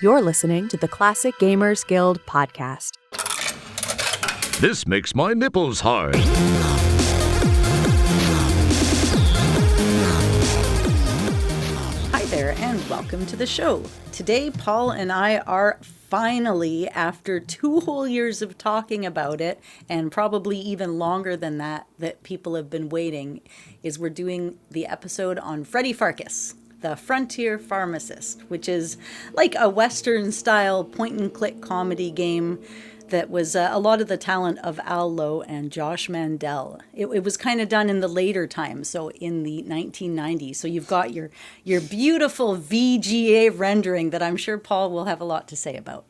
You're listening to the Classic Gamers Guild podcast. This makes my nipples hard. Hi there, and welcome to the show. Today, Paul and I are finally, after 2 whole years of talking about it, and probably even longer than that people have been waiting, is we're doing the episode on Freddy Pharkas, the Frontier Pharmacist, which is like a Western-style point-and-click comedy game that was a lot of the talent of Al Lowe and Josh Mandel. It was kind of done in the later times, so in the 1990s. So you've got your beautiful VGA rendering that I'm sure Paul will have a lot to say about.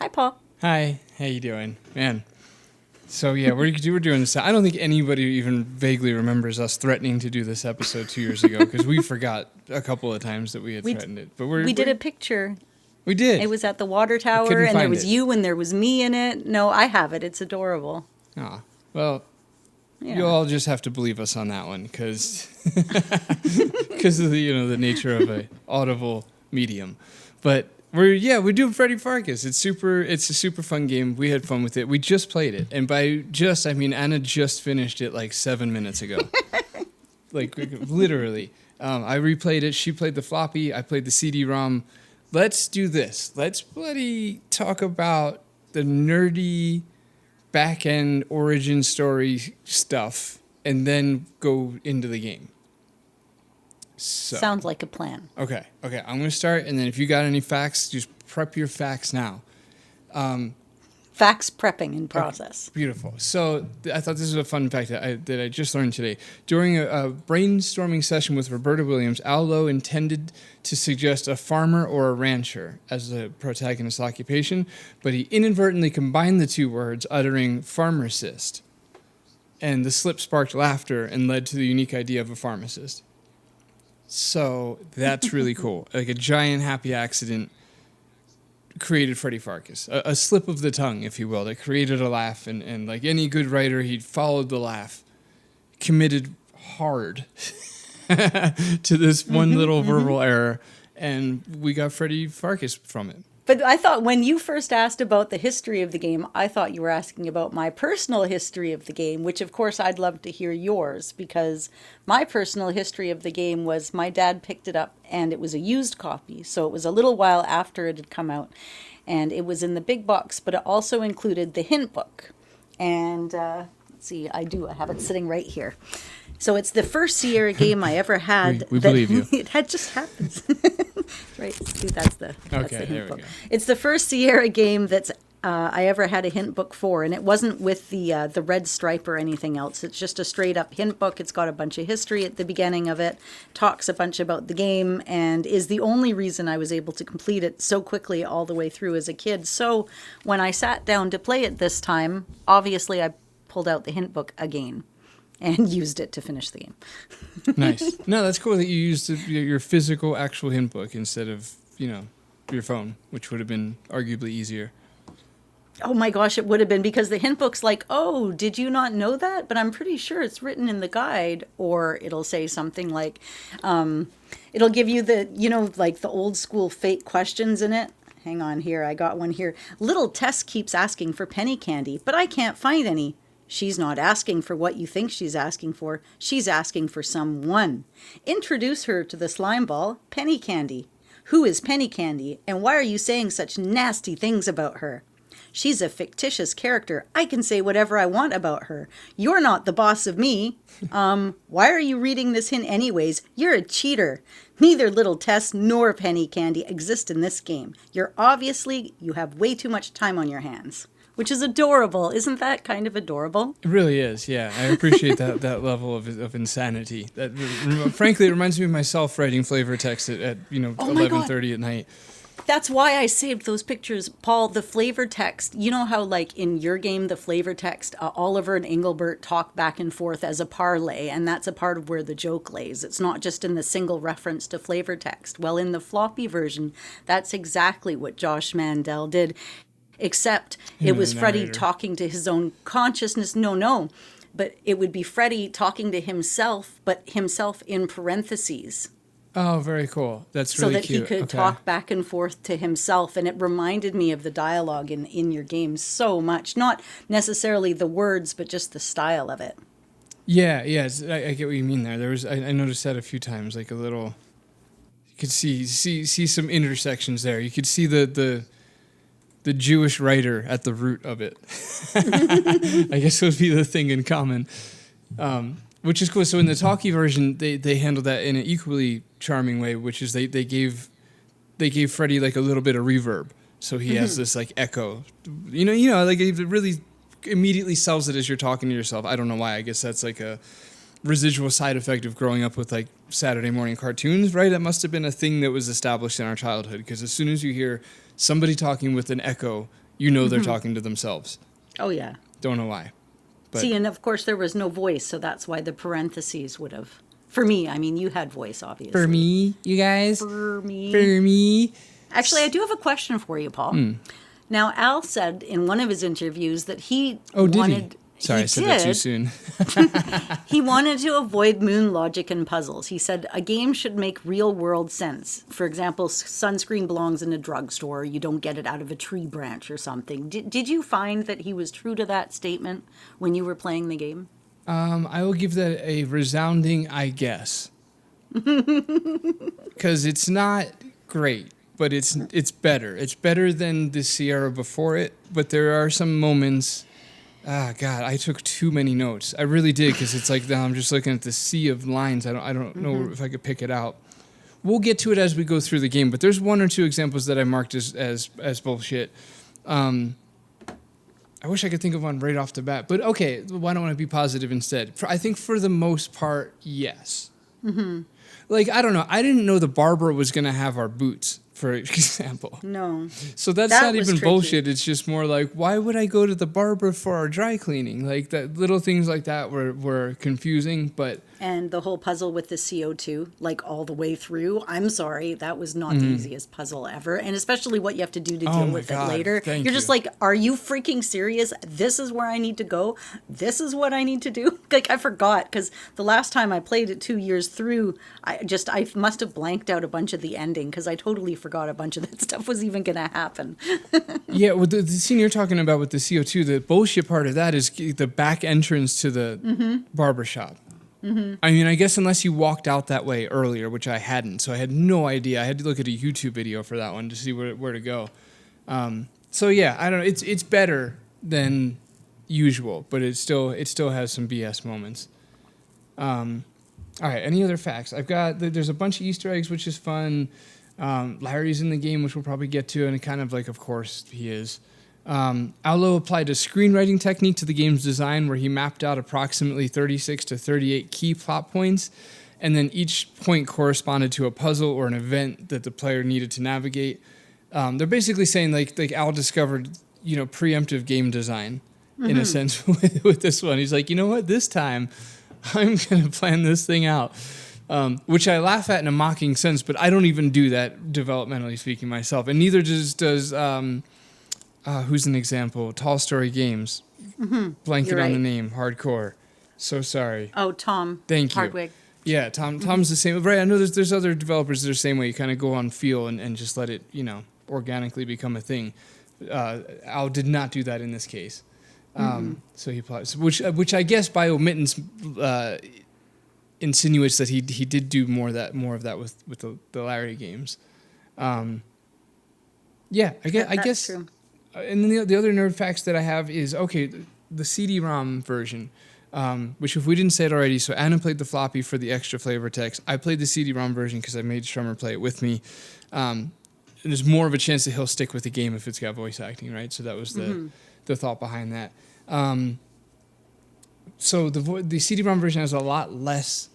Hi, Paul. Hi, how you doing? Man. So yeah, we're doing this. I don't think anybody even vaguely remembers us threatening to do this episode 2 years ago, because we forgot a couple of times that we had threatened it. But we did a picture. We did. It was at the water tower, and there was you and there was me in it. No, I have it. It's adorable. Oh, well, you'll all just have to believe us on that one, because of the nature of a audible medium. But we're doing Freddy Pharkas. It's a super fun game. We had fun with it. We just played it, and by just I mean Anna just finished it like 7 minutes ago. Like literally. I replayed it. She played the floppy. I played the CD-ROM. Let's do this. Let's bloody talk about the nerdy back-end origin story stuff and then go into the game. So, sounds like a plan. Okay. I'm going to start, and then if you got any facts, just prep your facts now. Facts prepping in process. Okay, beautiful. So I thought this was a fun fact that I just learned today. During a brainstorming session with Roberta Williams, Al Lowe intended to suggest a farmer or a rancher as the protagonist's occupation, but he inadvertently combined the two words, uttering pharmacist. And the slip sparked laughter and led to the unique idea of a pharmacist. So that's really cool. Like a giant happy accident created Freddy Pharkas. A slip of the tongue, if you will, that created a laugh. And like any good writer, he followed the laugh, committed hard to this one little verbal error, and we got Freddy Pharkas from it. But I thought when you first asked about the history of the game, I thought you were asking about my personal history of the game, which of course I'd love to hear yours, because my personal history of the game was my dad picked it up and it was a used copy. So it was a little while after it had come out, and it was in the big box, but it also included the hint book. And let's see, I have it sitting right here. So it's the first Sierra game I ever had. We believe you. It had just happens. Right. See, that's the hint book. Go. It's the first Sierra game that's I ever had a hint book for, and it wasn't with the red stripe or anything else. It's just a straight up hint book. It's got a bunch of history at the beginning of it, talks a bunch about the game, and is the only reason I was able to complete it so quickly all the way through as a kid. So when I sat down to play it this time, obviously I pulled out the hint book again and used it to finish the game. Nice. No, that's cool that you used your physical, actual hint book instead of, your phone, which would have been arguably easier. Oh my gosh, it would have been, because the hint book's like, oh, did you not know that? But I'm pretty sure it's written in the guide, or it'll say something like, it'll give you the, like the old school fake questions in it. Hang on here, I got one here. Little Tess keeps asking for penny candy, but I can't find any. She's not asking for what you think she's asking for. She's asking for someone. Introduce her to the slime ball, Penny Candy. Who is Penny Candy, and why are you saying such nasty things about her? She's a fictitious character. I can say whatever I want about her. You're not the boss of me. Why are you reading this hint anyways? You're a cheater. Neither Little Tess nor Penny Candy exist in this game. You have way too much time on your hands. Which is adorable. Isn't that kind of adorable? It really is, yeah. I appreciate that level of insanity. That frankly, it reminds me of myself writing flavor text at 11:30 at night. That's why I saved those pictures, Paul. The flavor text. You know how, like in your game, the flavor text, Oliver and Engelbert talk back and forth as a parlay, and that's a part of where the joke lays. It's not just in the single reference to flavor text. Well, in the floppy version, that's exactly what Josh Mandel did. Except it was Freddy talking to his own consciousness. No. But it would be Freddy talking to himself, but himself in parentheses. Oh, very cool. That's so really that cute. he could Okay. talk back and forth to himself. And it reminded me of the dialogue in your game so much. Not necessarily the words, but just the style of it. Yeah, I get what you mean there. There was I noticed that a few times, like a little. You could see some intersections there. You could see the Jewish writer at the root of it. I guess it would be the thing in common, which is cool. So in the talkie version, they handled that in an equally charming way, which is they gave Freddy like a little bit of reverb, so he has this like echo. You know, like it really immediately sells it as you're talking to yourself. I don't know why. I guess that's like a residual side effect of growing up with like Saturday morning cartoons, right? That must have been a thing that was established in our childhood, because as soon as you hear somebody talking with an echo, you know they're talking to themselves. Oh, yeah. Don't know why. But See, and of course there was no voice, so that's why the parentheses would have. For me, I mean, you had voice, obviously. for me, you guys. For me. For me. Actually, I do have a question for you, Paul. Now, Al said in one of his interviews that he Did wanted... he? Sorry, I said that too soon. He wanted to avoid moon logic and puzzles. He said a game should make real-world sense. For example, sunscreen belongs in a drugstore. You don't get it out of a tree branch or something. Did you find that he was true to that statement when you were playing the game? I will give that a resounding I guess. Because it's not great, but it's better. It's better than the Sierra before it, but there are some moments... Ah, God, I took too many notes. I really did, because it's like now I'm just looking at the sea of lines. I don't know if I could pick it out. We'll get to it as we go through the game, but there's one or two examples that I marked as bullshit. I wish I could think of one right off the bat, but okay, why don't I be positive instead? I think for the most part, yes. Like, I don't know. I didn't know the barber was going to have our boots, for example. No. So that's That not was even tricky. bullshit. It's just more like, why would I go to the barber for our dry cleaning? Like, that little things like that were confusing, but... And the whole puzzle with the CO2, like all the way through, I'm sorry, that was not the easiest puzzle ever. And especially what you have to do to deal my with God, it later. thank You're just you. like, are you freaking serious? This is where I need to go? This is what I need to do? Like, I forgot, because the last time I played it 2 years through, I must have blanked out a bunch of the ending, because I totally forgot a bunch of that stuff was even going to happen. Yeah, well, the scene you're talking about with the CO2, the bullshit part of that is the back entrance to the barber shop. I mean, I guess unless you walked out that way earlier, which I hadn't, so I had no idea. I had to look at a YouTube video for that one to see where to go. So yeah, I don't know. It's better than usual, but it still has some BS moments. All right, any other facts? There's a bunch of Easter eggs, which is fun. Larry's in the game, which we'll probably get to, and it kind of like, of course, he is. Allo applied a screenwriting technique to the game's design where he mapped out approximately 36 to 38 key plot points, and then each point corresponded to a puzzle or an event that the player needed to navigate. They're basically saying like Al discovered, preemptive game design in a sense with this one. He's like, you know what, this time I'm going to plan this thing out. Which I laugh at in a mocking sense, but I don't even do that developmentally speaking myself. And neither does who's an example? Tall Story Games. Blanket You're on the right. name. Hardcore. So sorry. Oh, Tom. Thank you. Hardwig. Yeah, Tom's the same. Right, I know there's other developers that are the same way. You kind of go on feel and just let it, organically become a thing. Al did not do that in this case. So he applies, which I guess by omittance insinuates that he did do more of that with the Larry games. Yeah, I That's guess. true. And then the other nerd facts that I have is, okay, the CD-ROM version, which if we didn't say it already, so Anna played the floppy for the extra flavor text. I played the CD-ROM version because I made Strummer play it with me. There's more of a chance that he'll stick with the game if it's got voice acting, right? So that was the thought behind that. So the CD-ROM version has a lot less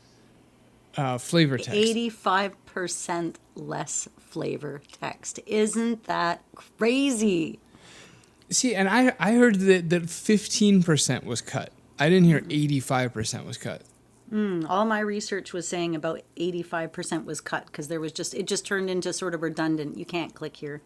flavor text. 85% less flavor text. Isn't that crazy? See, and I heard that 15% was cut. I didn't hear 85% was cut. All my research was saying about 85% was cut because it just turned into sort of redundant. You can't click here.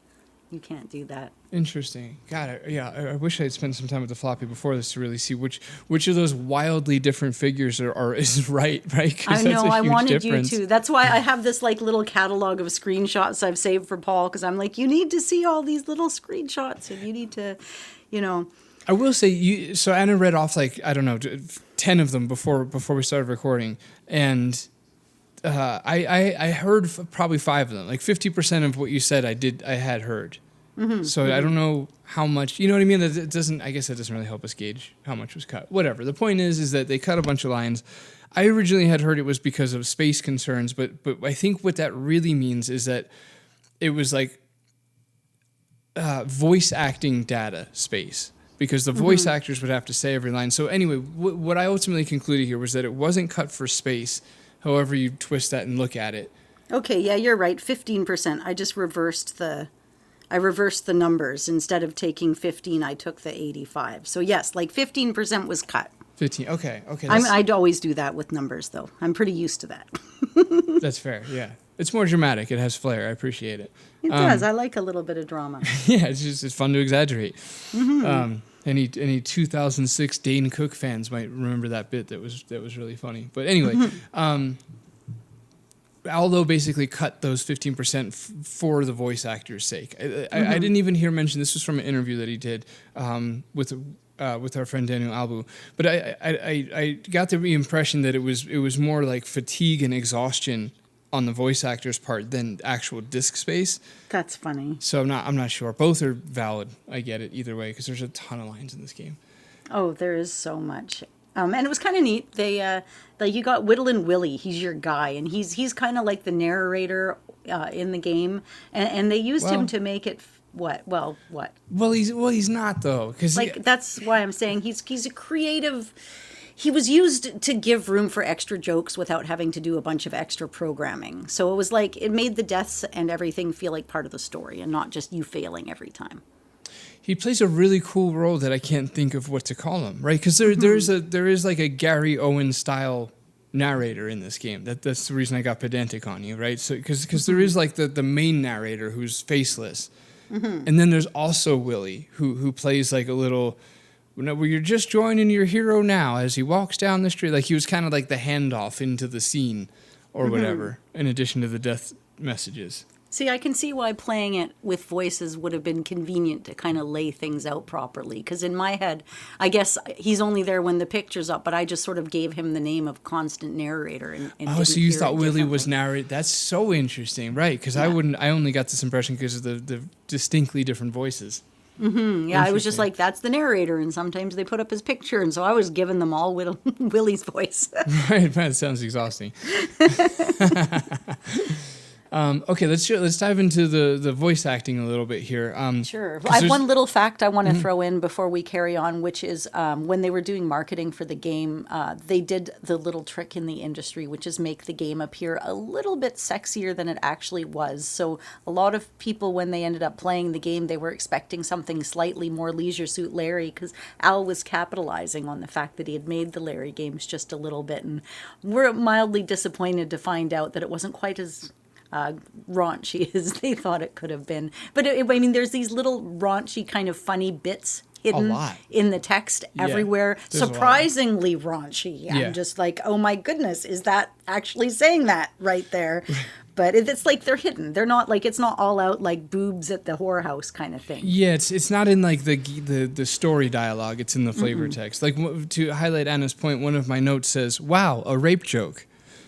You can't do that. Interesting. God, I wish I had spent some time with the floppy before this to really see which of those wildly different figures is right. 'Cause I know. I wanted difference. you to. That's why I have this like little catalog of screenshots I've saved for Paul, because I'm like, you need to see all these little screenshots, and you need to, I will say, so Anna read off like, I don't know, 10 of them before we started recording, and I heard probably 5 of them. Like 50% of what you said, I had heard. So I don't know how much, you know what I mean? I guess that doesn't really help us gauge how much was cut. Whatever. The point is that they cut a bunch of lines. I originally had heard it was because of space concerns, but I think what that really means is that it was like voice acting data space, because the voice actors would have to say every line. So anyway, what I ultimately concluded here was that it wasn't cut for space, however you twist that and look at it. Okay, yeah, you're right. 15%. I just reversed the numbers. Instead of taking 15, I took the 85. So yes, like 15% was cut. 15. Okay. I'd always do that with numbers, though. I'm pretty used to that. That's fair. Yeah, it's more dramatic. It has flair. I appreciate it. It does. I like a little bit of drama. Yeah, it's fun to exaggerate. Any 2006 Dane Cook fans might remember that bit. That was really funny. But anyway, Aldo basically cut those 15% for the voice actor's sake. I didn't even hear mention. This was from an interview that he did with our friend Daniel Albu. But I got the impression that it was more like fatigue and exhaustion on the voice actor's part than actual disc space. That's funny. So I'm not sure. Both are valid. I get it either way, because there's a ton of lines in this game. Oh, there is so much. And it was kind of neat. They like, you got Whittle Willie. He's your guy, and he's kind of like the narrator in the game. And they used him to make it what? Well, he's not, though, because that's why I'm saying he's a creative. He was used to give room for extra jokes without having to do a bunch of extra programming. So it was like, it made the deaths and everything feel like part of the story and not just you failing every time. He plays a really cool role that I can't think of what to call him, right? Because there is like a Gary Owen style narrator in this game. That's the reason I got pedantic on you, right? So because there is like the main narrator who's faceless, and then there's also Willie who plays like a little. Well, you're just joining your hero now as he walks down the street. Like, he was kind of like the handoff into the scene or whatever, in addition to the death messages. See, I can see why playing it with voices would have been convenient to kind of lay things out properly. Because in my head, I guess he's only there when the picture's up, but I just sort of gave him the name of constant narrator. And so you thought Willie was narrating? That's so interesting, right? Because I only got this impression because of the distinctly different voices. Yeah, I was just like, that's the narrator, and sometimes they put up his picture, and so I was giving them all Willie's voice. Right, that sounds exhausting. Okay, let's dive into the voice acting a little bit here. Sure. I have one little fact I want to throw in before we carry on, which is when they were doing marketing for the game, they did the little trick in the industry, which is make the game appear a little bit sexier than it actually was. So a lot of people, when they ended up playing the game, they were expecting something slightly more Leisure Suit Larry, because Al was capitalizing on the fact that he had made the Larry games just a little bit. And we're mildly disappointed to find out that it wasn't quite as raunchy as they thought it could have been. But I mean, there's these little raunchy kind of funny bits hidden in the text everywhere. Surprisingly raunchy. I'm just like, oh my goodness, is that actually saying that right there? But it's like they're hidden. They're not like, it's not all out like boobs at the whorehouse kind of thing. Yeah, it's not in like the story dialogue. It's in the flavor text. Like, to highlight Anna's point, one of my notes says, "Wow, a rape joke."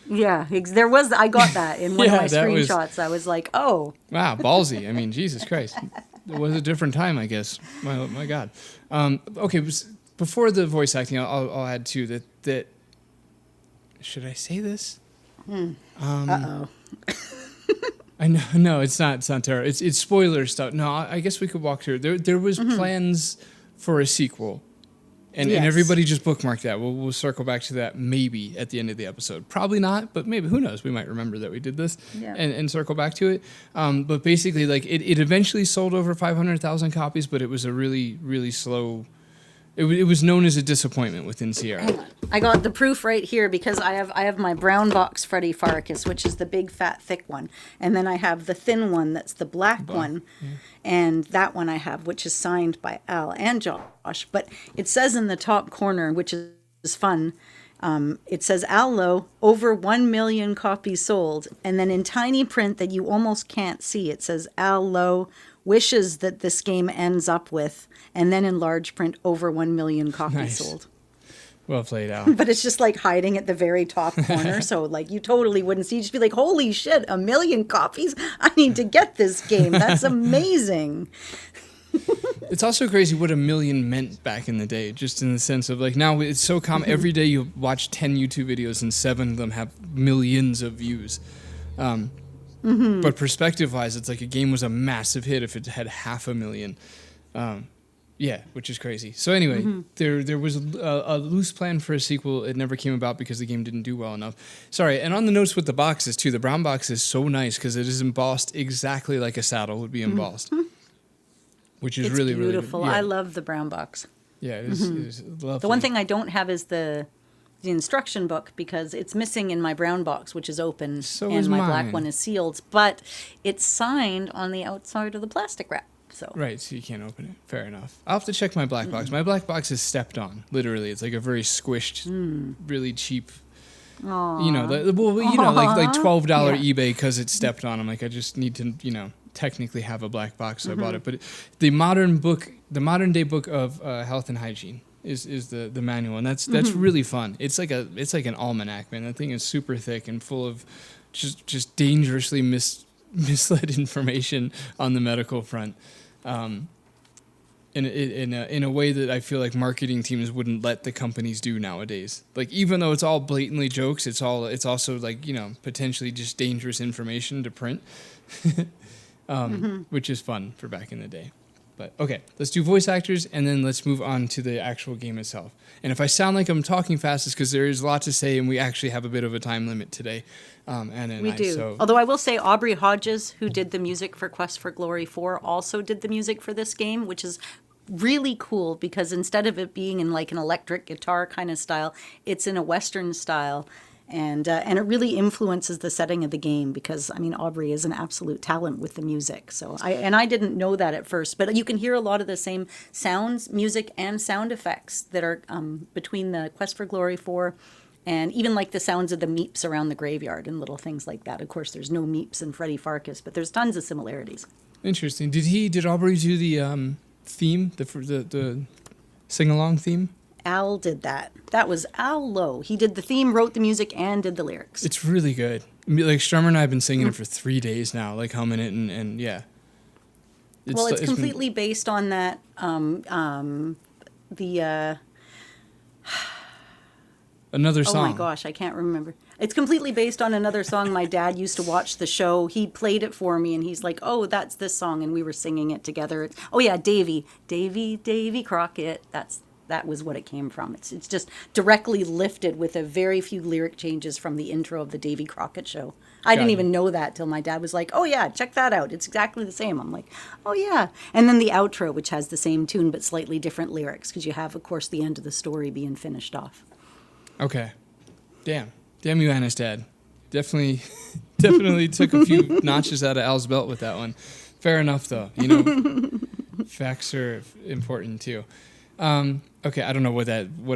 Yeah, there was. I got that in one of my screenshots. I was like, "Oh, wow, ballsy!" I mean, Jesus Christ, it was a different time, I guess. My God. Okay, before the voice acting, I'll add too that. Should I say this? Uh-oh. I know, no, it's not terrible. It's spoiler stuff. No, I guess we could walk through. There was plans for a sequel. And everybody just bookmarked that. We'll circle back to that maybe at the end of the episode. Probably not, but maybe. Who knows? We might remember that we did this and circle back to it. But basically, like it eventually sold over 500,000 copies, but it was a really, really slow. It was known as a disappointment within Sierra. I got the proof right here because I have my brown box Freddy Pharkas, which is the big, fat, thick one. And then I have the thin one that's the black one. Yeah. And that one I have, which is signed by Al and Josh. But it says in the top corner, which is fun, it says Al Lowe, over 1 million copies sold. And then in tiny print that you almost can't see, it says Al Lowe wishes that this game ends up with, and then in large print, over 1 million copies sold. Well played, Al. But it's just like hiding at the very top corner, so like you totally wouldn't see. You'd just be like, holy shit, 1 million copies? I need to get this game. That's amazing. It's also crazy what 1 million meant back in the day, just in the sense of like now it's so common. Every day you watch 10 YouTube videos and 7 of them have millions of views. But perspective-wise, it's like a game was a massive hit if it had 500,000. Yeah, which is crazy. So anyway, there was a loose plan for a sequel. It never came about because the game didn't do well enough. Sorry, and on the notes with the boxes too, the brown box is so nice because it is embossed exactly like a saddle would be embossed, which is really beautiful. Really good. Yeah. I love the brown box. Yeah, it is lovely. The one thing I don't have is the instruction book because it's missing in my brown box, which is open, and my black one is sealed, but it's signed on the outside of the plastic wrap. So right, so you can't open it. Fair enough. I'll have to check my black box. My black box is stepped on, literally. It's like a very squished, really cheap. Aww. You know, like $12 eBay because it's stepped on. I'm like, I just need to, technically have a black box, so I bought it. But the modern day book of health and hygiene is the manual, and that's really fun. It's like an almanac, man. That thing is super thick and full of just dangerously misled information on the medical front, in a way that I feel like marketing teams wouldn't let the companies do nowadays. Like even though it's all blatantly jokes, it's also like potentially just dangerous information to print, which is fun for back in the day. But okay, let's do voice actors and then let's move on to the actual game itself. And if I sound like I'm talking fast, it's because there is a lot to say and we actually have a bit of a time limit today. We do. Although I will say Aubrey Hodges, who did the music for Quest for Glory 4, also did the music for this game, which is really cool because instead of it being in like an electric guitar kind of style, it's in a Western style. And it really influences the setting of the game because, Aubrey is an absolute talent with the music. So I didn't know that at first, but you can hear a lot of the same sounds, music, and sound effects that are between the Quest for Glory 4 and even like the sounds of the meeps around the graveyard and little things like that. Of course, there's no meeps in Freddy Pharkas, but there's tons of similarities. Interesting. Did Aubrey do the theme, the sing-along theme? Al did that. That was Al Lowe. He did the theme, wrote the music, and did the lyrics. It's really good. Like Strummer and I have been singing it for 3 days now, like humming it and yeah. It's completely based on that. Another song. Oh my gosh, I can't remember. It's completely based on another song. My dad used to watch the show. He played it for me, and he's like, "Oh, that's this song," and we were singing it together. Davy Crockett. That was what it came from. It's just directly lifted with a very few lyric changes from the intro of the Davy Crockett show. I didn't even know that till my dad was like, "Oh yeah, check that out. It's exactly the same." I'm like, "Oh yeah." And then the outro, which has the same tune but slightly different lyrics, because you have, of course, the end of the story being finished off. Okay. Damn you, Anna's dad. Definitely took a few notches out of Al's belt with that one. Fair enough, though. Facts are important too. Okay, I don't know what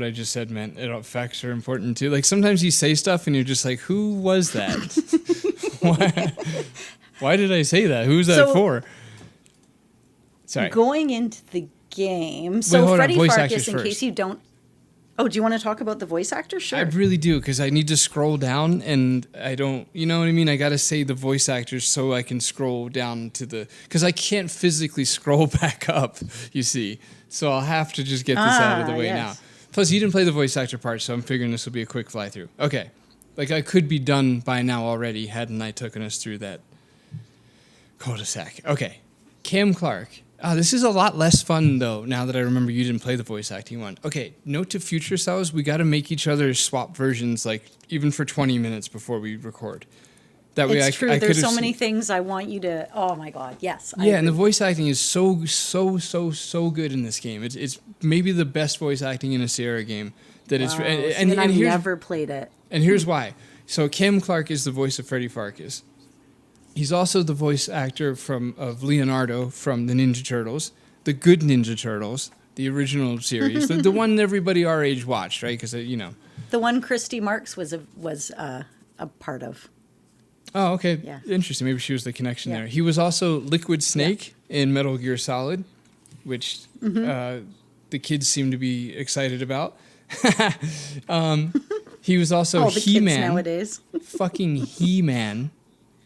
I just said meant. Facts are important too. Like sometimes you say stuff and you're just like, who was that? Why did I say that? Who's that for? Sorry. Going into the game. So Freddy Pharkas, in case you don't... Oh, do you want to talk about the voice actor? Sure. I really do, because I need to scroll down and I don't... You know what I mean? I got to say the voice actors so I can scroll down to the... Because I can't physically scroll back up, you see. So I'll have to just get this out of the way now. Plus, you didn't play the voice actor part, so I'm figuring this will be a quick fly through. Okay. Like, I could be done by now already, hadn't I taken us through that cul-de-sac. Okay. Cam Clark. This is a lot less fun, though, now that I remember you didn't play the voice acting one. Okay, note to future selves, we got to make each other swap versions, like, even for 20 minutes before we record. That way, It's true. I There's could have so many things I want you to. Oh my God, yes. I Yeah, and the agree. voice acting is so good in this game. It's maybe the best voice acting in a Sierra game. That it's Wow. and I've here's never played it. and here's why. So Cam Clark is the voice of Freddy Pharkas. He's also the voice actor of Leonardo from the Ninja Turtles, the good Ninja Turtles, the original series, the one everybody our age watched, right? Because The one Christy Marks was a part of. Oh, okay. Yeah. Interesting. Maybe she was the connection Yeah. there. He was also Liquid Snake in Metal Gear Solid, which the kids seem to be excited about. He was also All the kids He-Man, nowadays. fucking He-Man,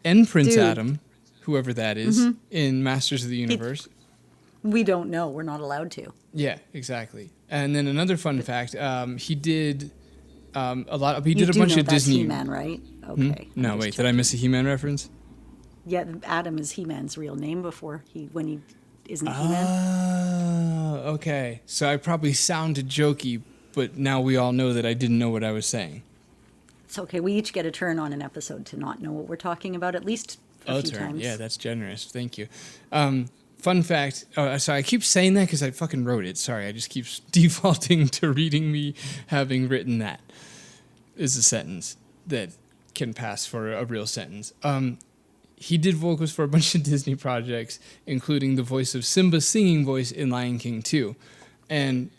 and Prince Dude. Adam, whoever that is, in Masters of the Universe. We don't know. We're not allowed to. Yeah, exactly. And then another fun fact: he did a lot. He You did a do bunch know of that's Disney. He-Man, right? Okay. No, wait. Did I miss a He-Man reference? Yeah, Adam is He-Man's real name before when he isn't He-Man. Oh, okay. So I probably sounded jokey, but now we all know that I didn't know what I was saying. It's okay. We each get a turn on an episode to not know what we're talking about at least a few times. Yeah, that's generous. Thank you. Fun fact. Oh, sorry. I keep saying that because I fucking wrote it. Sorry. I just keep defaulting to reading me having written that. Is a sentence that can pass for a real sentence. He did vocals for a bunch of Disney projects, including the voice of Simba's singing voice in Lion King 2. And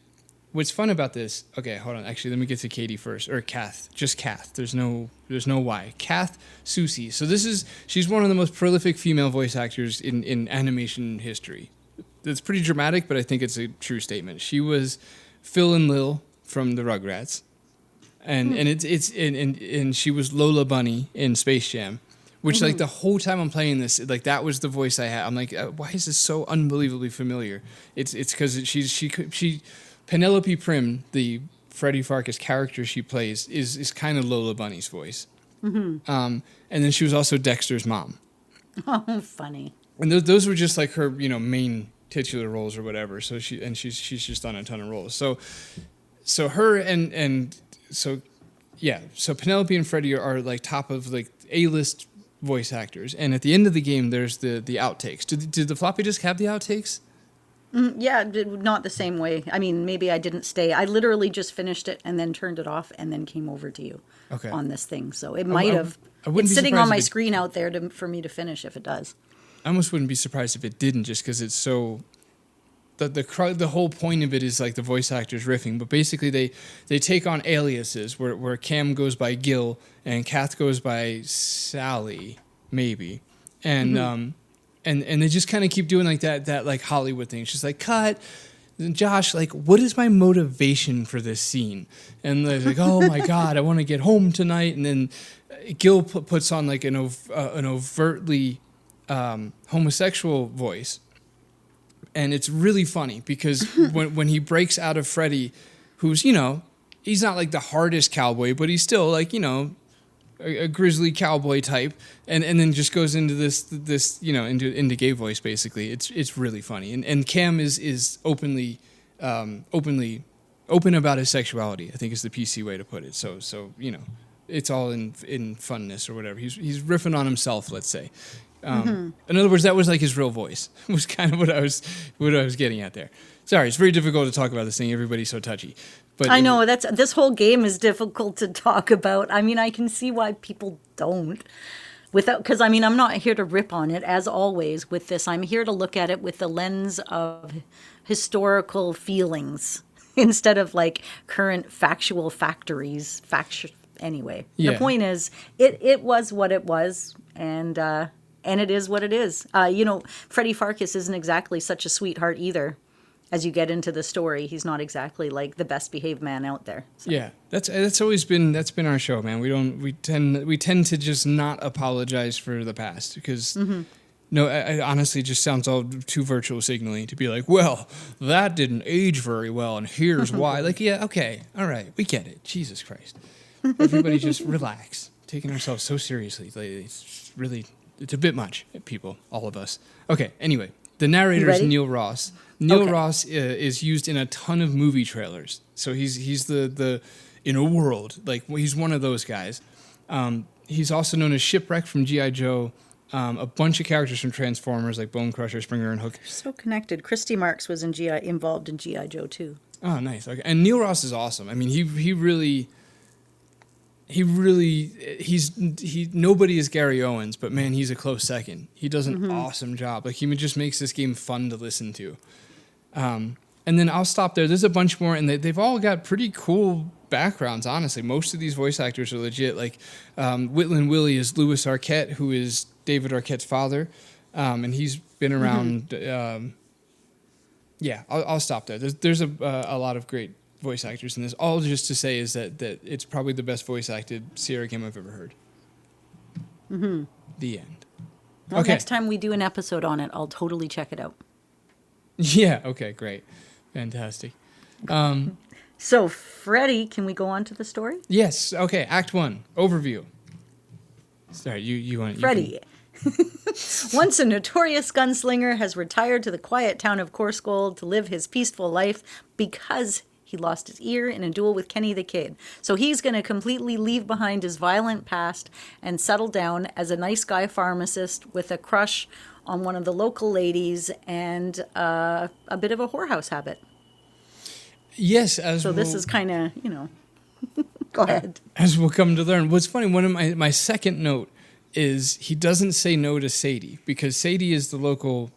what's fun about this, okay, hold on. Actually, let me get to Katie first, or Kath. Just Kath. There's no Y. Kath Susi. So she's one of the most prolific female voice actors in animation history. It's pretty dramatic, but I think it's a true statement. She was Phil and Lil from the Rugrats. And she was Lola Bunny in Space Jam, which like the whole time I'm playing this, like that was the voice I had. I'm like, why is this so unbelievably familiar? It's because she Penelope Prim, the Freddy Pharkas character she plays, is kind of Lola Bunny's voice. And then she was also Dexter's mom. Oh, funny. And those were just like her, main titular roles or whatever. So she's just done a ton of roles. So her so Penelope and Freddy are like top of like A-list voice actors. And at the end of the game, there's the outtakes. Did the floppy disk have the outtakes? Yeah, not the same way. I mean, maybe I didn't stay. I literally just finished it and then turned it off and then came over to you on this thing. So it might have. I wouldn't It's be sitting on surprised my if it- screen out there for me to finish if it does. I almost wouldn't be surprised if it didn't, just because it's so. The whole point of it is like the voice actors riffing, but basically they take on aliases where Cam goes by Gil and Kath goes by Sally, maybe, and they just kind of keep doing like that like Hollywood thing. It's just like cut. And Josh, like, what is my motivation for this scene? And they're like, oh my God, I want to get home tonight. And then Gil puts on like an overtly homosexual voice. And it's really funny because when he breaks out of Freddy, who's, he's not like the hardest cowboy, but he's still like, a grizzly cowboy type, and then just goes into this into gay voice basically. It's really funny. And Cam is open about his sexuality, I think is the PC way to put it. So it's all in funness or whatever. He's riffing on himself, let's say. In other words, that was like his real voice. Was kind of what I was getting at there. Sorry, it's very difficult to talk about this thing. Everybody's so touchy. But I know this whole game is difficult to talk about. I mean, I can see why people don't. Because I'm not here to rip on it as always with this. I'm here to look at it with the lens of historical feelings instead of like current factual factories. Anyway, Yeah. The point is, it was what it was, and it is what it is. Freddy Pharkas isn't exactly such a sweetheart either. As you get into the story, he's not exactly like the best behaved man out there. So. Yeah, that's always been our show, man. We tend to just not apologize for the past because no, it honestly just sounds all too virtual signaling to be like, well, that didn't age very well, and here's why. Like, yeah, okay, all right, we get it. Jesus Christ, everybody just relax. Taking ourselves so seriously, it's a bit much, people, all of us. Okay, anyway, the narrator is Neil Ross. Neil Ross is used in a ton of movie trailers. So he's the in a world, like he's one of those guys. He's also known as Shipwreck from G.I. Joe. A bunch of characters from Transformers like Bone Crusher, Springer, and Hook. So connected. Christy Marks was involved in G.I. Joe too. Oh, nice. Okay. And Neil Ross is awesome. I mean, nobody is Gary Owens, but man, he's a close second. He does an awesome job. Like, he just makes this game fun to listen to. And then I'll stop there. There's a bunch more, and they've all got pretty cool backgrounds, honestly. Most of these voice actors are legit. Like, Whitland Willie is Louis Arquette, who is David Arquette's father. And he's been around... I'll stop there. There's a lot of great voice actors in this. All just to say is that it's probably the best voice acted Sierra game I've ever heard. Mm-hmm. The end. Well, okay. Next time we do an episode on it, I'll totally check it out. Yeah, okay, great. Fantastic. So, Freddy, can we go on to the story? Yes, okay, Act 1, overview. Sorry, you want... Freddy. Once a notorious gunslinger has retired to the quiet town of Coarsegold to live his peaceful life because he lost his ear in a duel with Kenny the Kid. So he's going to completely leave behind his violent past and settle down as a nice guy pharmacist with a crush on one of the local ladies and a bit of a whorehouse habit. Yes, this is kind of, go ahead. As we'll come to learn. What's funny, one of my second note is he doesn't say no to Sadie, because Sadie is the local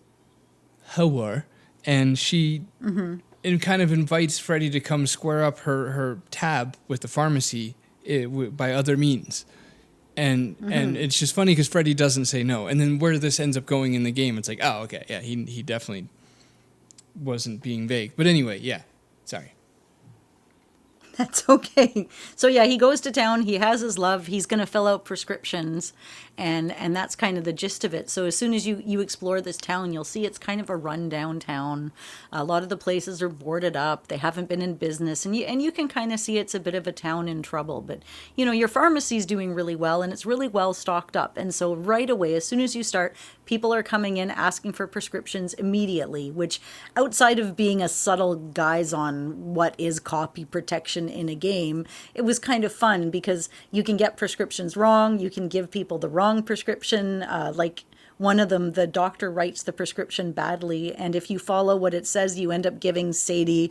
whore, and she and kind of invites Freddy to come square up her tab with the pharmacy by other means. And it's just funny because Freddy doesn't say no. And then where this ends up going in the game, it's like, oh, okay, yeah, he definitely wasn't being vague. But anyway, yeah, sorry. That's okay. So yeah, he goes to town. He has his love. He's going to fill out prescriptions, and that's kind of the gist of it. So as soon as you explore this town, you'll see it's kind of a rundown town. A lot of the places are boarded up. They haven't been in business, and you can kind of see it's a bit of a town in trouble. But your pharmacy's doing really well, and it's really well stocked up. And so right away, as soon as you start, people are coming in asking for prescriptions immediately. Which, outside of being a subtle guise on what is copy protection in a game, it was kind of fun because you can get prescriptions wrong. You can give people the wrong prescription. Like one of them, the doctor writes the prescription badly, and if you follow what it says, you end up giving Sadie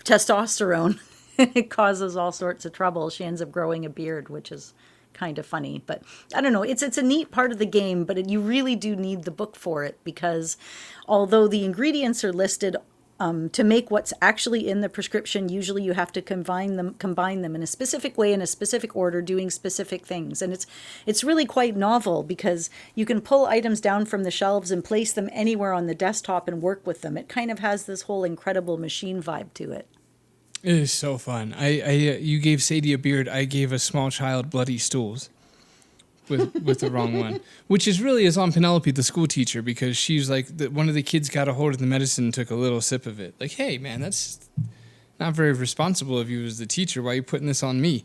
testosterone. It causes all sorts of trouble. She ends up growing a beard, which is kind of funny. But I don't know, it's a neat part of the game, but you really do need the book for it, because although the ingredients are listed to make what's actually in the prescription, usually you have to combine them in a specific way, in a specific order, doing specific things. And it's really quite novel because you can pull items down from the shelves and place them anywhere on the desktop and work with them. It kind of has this whole incredible machine vibe to it. It is so fun. You gave Sadie a beard. I gave a small child bloody stools with the wrong one, which is on Penelope, the school teacher, because she's like, one of the kids got a hold of the medicine and took a little sip of it. Like, hey, man, that's not very responsible of you as the teacher. Why are you putting this on me?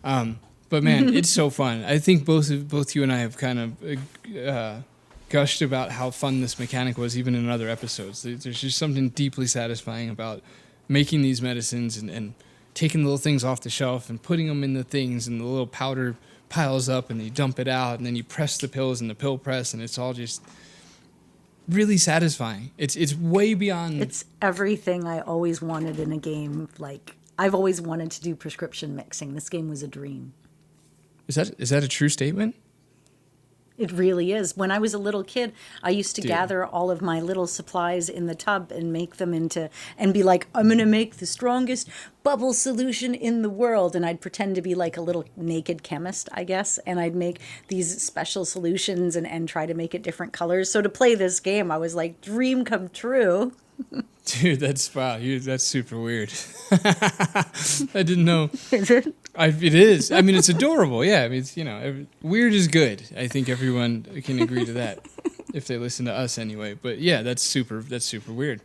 But man, it's so fun. I think both you and I have kind of gushed about how fun this mechanic was, even in other episodes. There's just something deeply satisfying about making these medicines and taking little things off the shelf and putting them in the things, and the little powder piles up, and you dump it out, and then you press the pills in the pill press, and it's all just really satisfying. It's way beyond... It's everything I always wanted in a game. Like, I've always wanted to do prescription mixing. This game was a dream. Is that a true statement? It really is. When I was a little kid, I used to gather all of my little supplies in the tub and make them and be like, I'm going to make the strongest bubble solution in the world. And I'd pretend to be like a little naked chemist, I guess. And I'd make these special solutions and try to make it different colors. So to play this game, I was like, dream come true. Dude, that's super weird. I didn't know. Is it? It is. I mean, it's adorable. Yeah. I mean, it's, weird is good. I think everyone can agree to that if they listen to us anyway. But yeah, that's super weird.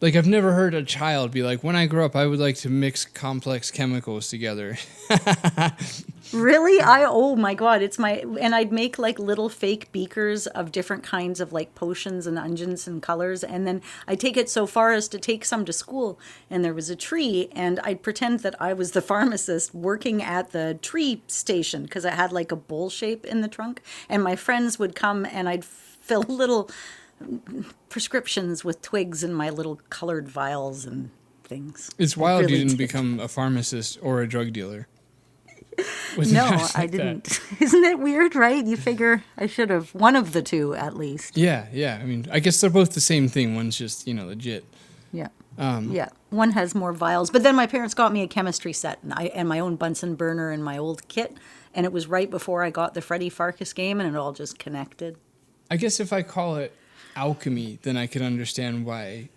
Like, I've never heard a child be like, when I grow up, I would like to mix complex chemicals together. Really? Oh my God, and I'd make like little fake beakers of different kinds of like potions and unguents and colors. And then I'd take it so far as to take some to school, and there was a tree, and I'd pretend that I was the pharmacist working at the tree station because it had like a bowl shape in the trunk. And my friends would come, and I'd fill little prescriptions with twigs in my little colored vials and things. It's wild really you didn't did. become a pharmacist or a drug dealer. No, I didn't. Isn't it weird, right? You figure I should have. One of the two, at least. Yeah. I mean, I guess they're both the same thing. One's just, legit. Yeah. Yeah. One has more vials. But then my parents got me a chemistry set and my own Bunsen burner and my old kit. And it was right before I got the Freddy Pharkas game, and it all just connected. I guess if I call it alchemy, then I could understand why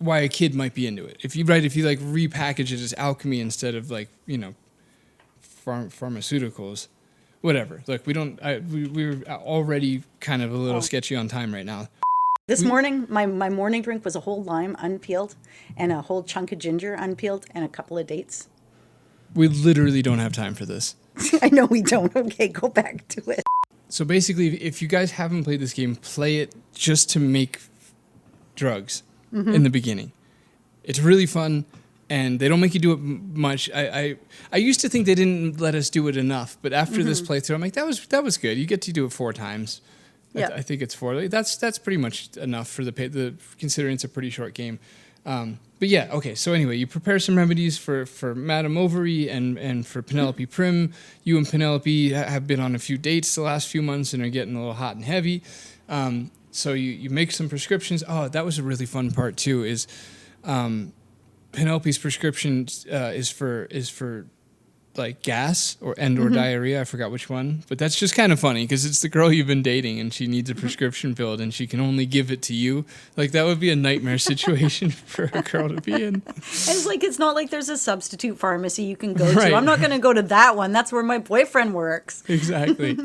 a kid might be into it. If you like repackage it as alchemy instead of like, pharmaceuticals, whatever. Look, we're already kind of a little sketchy on time right now. This morning, my morning drink was a whole lime unpeeled and a whole chunk of ginger unpeeled and a couple of dates. We literally don't have time for this. I know we don't. Okay, go back to it. So basically, if you guys haven't played this game, play it just to make drugs in the beginning. It's really fun, and they don't make you do it much. I used to think they didn't let us do it enough, but after this playthrough, I'm like, that was good. You get to do it 4 times. Yeah. I think it's 4. That's pretty much enough for the considering it's a pretty short game. But yeah, okay. So anyway, you prepare some remedies for Madame Ovary and for Penelope Prim. You and Penelope have been on a few dates the last few months and are getting a little hot and heavy. So you make some prescriptions. Oh, that was a really fun part too. Is Penelope's prescription is for like gas or diarrhea. I forgot which one, but that's just kind of funny because it's the girl you've been dating and she needs a prescription filled and she can only give it to you. Like that would be a nightmare situation for a girl to be in. It's not like there's a substitute pharmacy you can go Right. to. I'm not going to go to that one. That's where my boyfriend works. Exactly.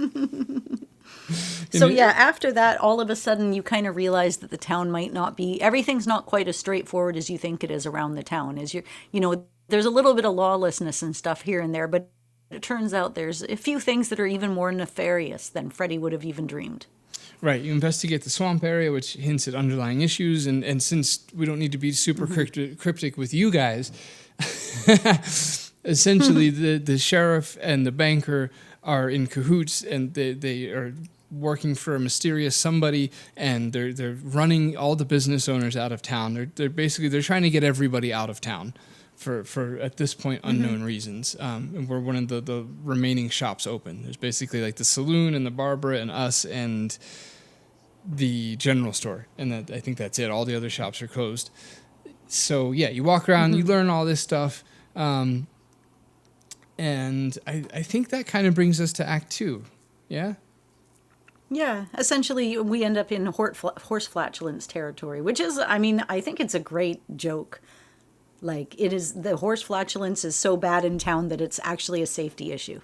So yeah, after that, all of a sudden you kind of realize that the town might not be, everything's not quite as straightforward as you think it is around the town. There's a little bit of lawlessness and stuff here and there, but it turns out there's a few things that are even more nefarious than Freddy would have even dreamed. Right, you investigate the swamp area, which hints at underlying issues, and since we don't need to be super cryptic with you guys, essentially the sheriff and the banker are in cahoots, and they are working for a mysterious somebody, and they're running all the business owners out of town. They're trying to get everybody out of town for at this point unknown reasons. And we're one of the remaining shops open. There's basically like the saloon and the Barbara and us and the general store, and I think that's it. All the other shops are closed. So yeah, you walk around, you learn all this stuff, and I think that kind of brings us to Act 2. Yeah. Yeah, essentially we end up in horse flatulence territory, which is, I think it's a great joke. Like, it is, the horse flatulence is so bad in town that it's actually a safety issue.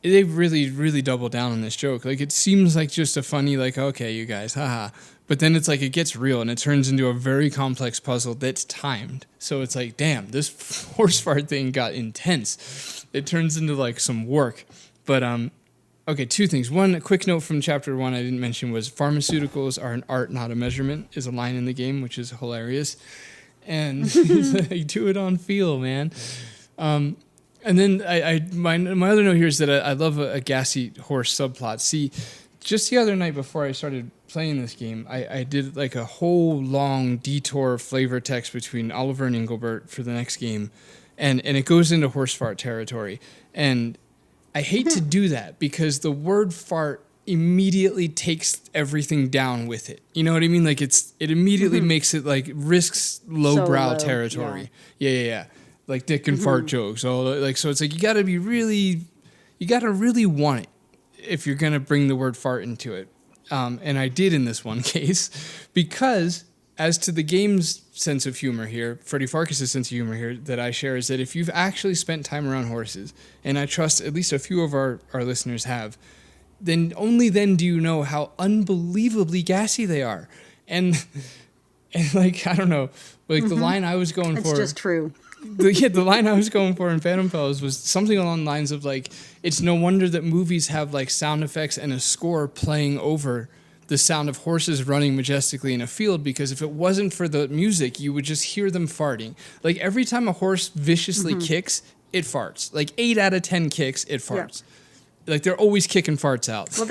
They've really, really doubled down on this joke. Like, it seems like just a funny, like, okay, you guys, haha. But then it's like, it gets real, and it turns into a very complex puzzle that's timed. So it's like, damn, this horse fart thing got intense. It turns into, like, some work. But, okay, 2 things. One, a quick note from Chapter 1 I didn't mention was pharmaceuticals are an art, not a measurement, is a line in the game, which is hilarious. And like, do it on feel, man. And then my other note here is that I love a gassy horse subplot. See, just the other night before I started playing this game, I did like a whole long detour flavor text between Oliver and Engelbert for the next game, and it goes into horse fart territory. And I hate to do that because the word fart immediately takes everything down with it. You know what I mean? Like it immediately makes it like risks lowbrow territory. Yeah. Like dick and fart jokes. So it's like you gotta really want it if you're gonna bring the word fart into it. And I did in this one case because as to the game's sense of humor here, Freddy Pharkas' sense of humor here that I share is that if you've actually spent time around horses, and I trust at least a few of our listeners have, then only then do you know how unbelievably gassy they are. And like, I don't know, like the line I was going for. It's just true. The line I was going for in Phantom Fellows was something along the lines of like, it's no wonder that movies have like sound effects and a score playing over the sound of horses running majestically in a field, because if it wasn't for the music, you would just hear them farting. Like every time a horse viciously kicks, it farts. Like 8 out of 10 kicks, it farts. Yeah. Like they're always kicking farts out. Well,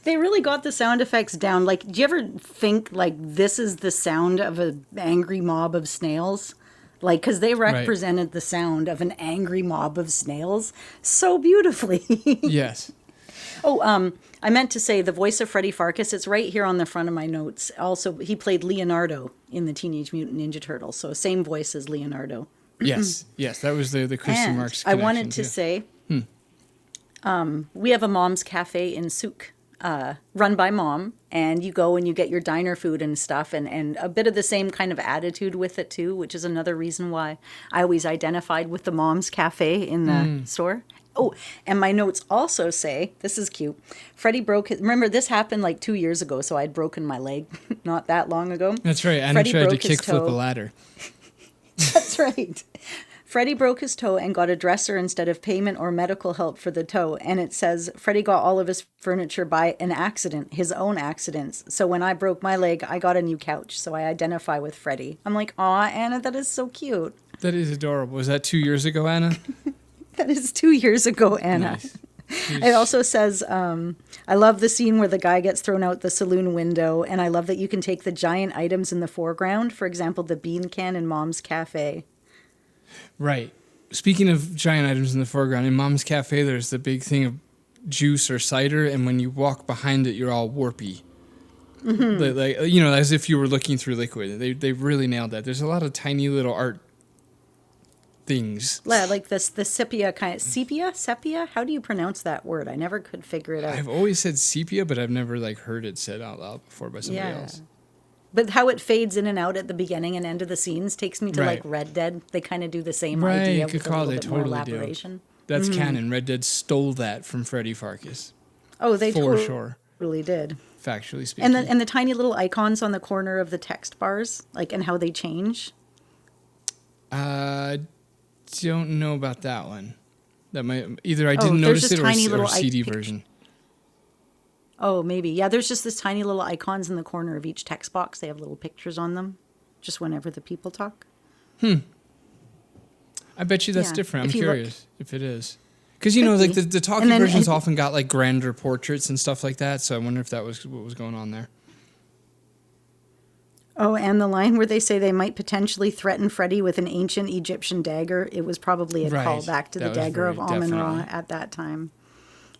they really got the sound effects down. Like, do you ever think like this is the sound of an angry mob of snails? Like, because they represented the sound of an angry mob of snails so beautifully. Yes. Oh, I meant to say the voice of Freddy Pharkas. It's right here on the front of my notes. Also, he played Leonardo in the Teenage Mutant Ninja Turtles, so same voice as Leonardo. Yes, that was the Christian Marx I connection, wanted to say, we have a mom's cafe in Souk, run by Mom, and you go and you get your diner food and stuff, and a bit of the same kind of attitude with it too, which is another reason why I always identified with the mom's cafe in the store. Oh, and my notes also say, this is cute, Freddy remember this happened like 2 years ago, so I'd broken my leg not that long ago. That's right, and I tried to kickflip a ladder. That's right. Freddy broke his toe and got a dresser instead of payment or medical help for the toe. And it says Freddy got all of his furniture by an accident, his own accidents. So when I broke my leg, I got a new couch. So I identify with Freddy. I'm like, aw, Anna, that is so cute. That is adorable. Was that 2 years ago, Anna? That is 2 years ago, Anna. Nice. It also says, I love the scene where the guy gets thrown out the saloon window. And I love that you can take the giant items in the foreground. For example, the bean can in Mom's Cafe. Right. Speaking of giant items in the foreground, in Mom's Cafe, there's the big thing of juice or cider, and when you walk behind it, you're all warpy. Like, you know, as if you were looking through liquid. They really nailed that. There's a lot of tiny little art things. Yeah, like the sepia kind of sepia. How do you pronounce that word? I never could figure it out. I've always said sepia, but I've never like heard it said out loud before by somebody else. But how it fades in and out at the beginning and end of the scenes takes me to like Red Dead. They kind of do the same idea with a little bit more elaboration. That's canon. Red Dead stole that from Freddy Pharkas. Oh, they for sure. Really did. Factually speaking. And the tiny little icons on the corner of the text bars, like, and how they change. Don't know about that one. That might either I didn't notice it or CD version. Oh, maybe. Yeah, there's just this tiny little icons in the corner of each text box. They have little pictures on them, just whenever the people talk. I bet you that's different. I'm curious if it is. Because, you know, like the talking versions often got like grander portraits and stuff like that. So I wonder if that was what was going on there. Oh, and the line where they say they might potentially threaten Freddy with an ancient Egyptian dagger. It was probably a callback to the dagger of Amun-Ra at that time.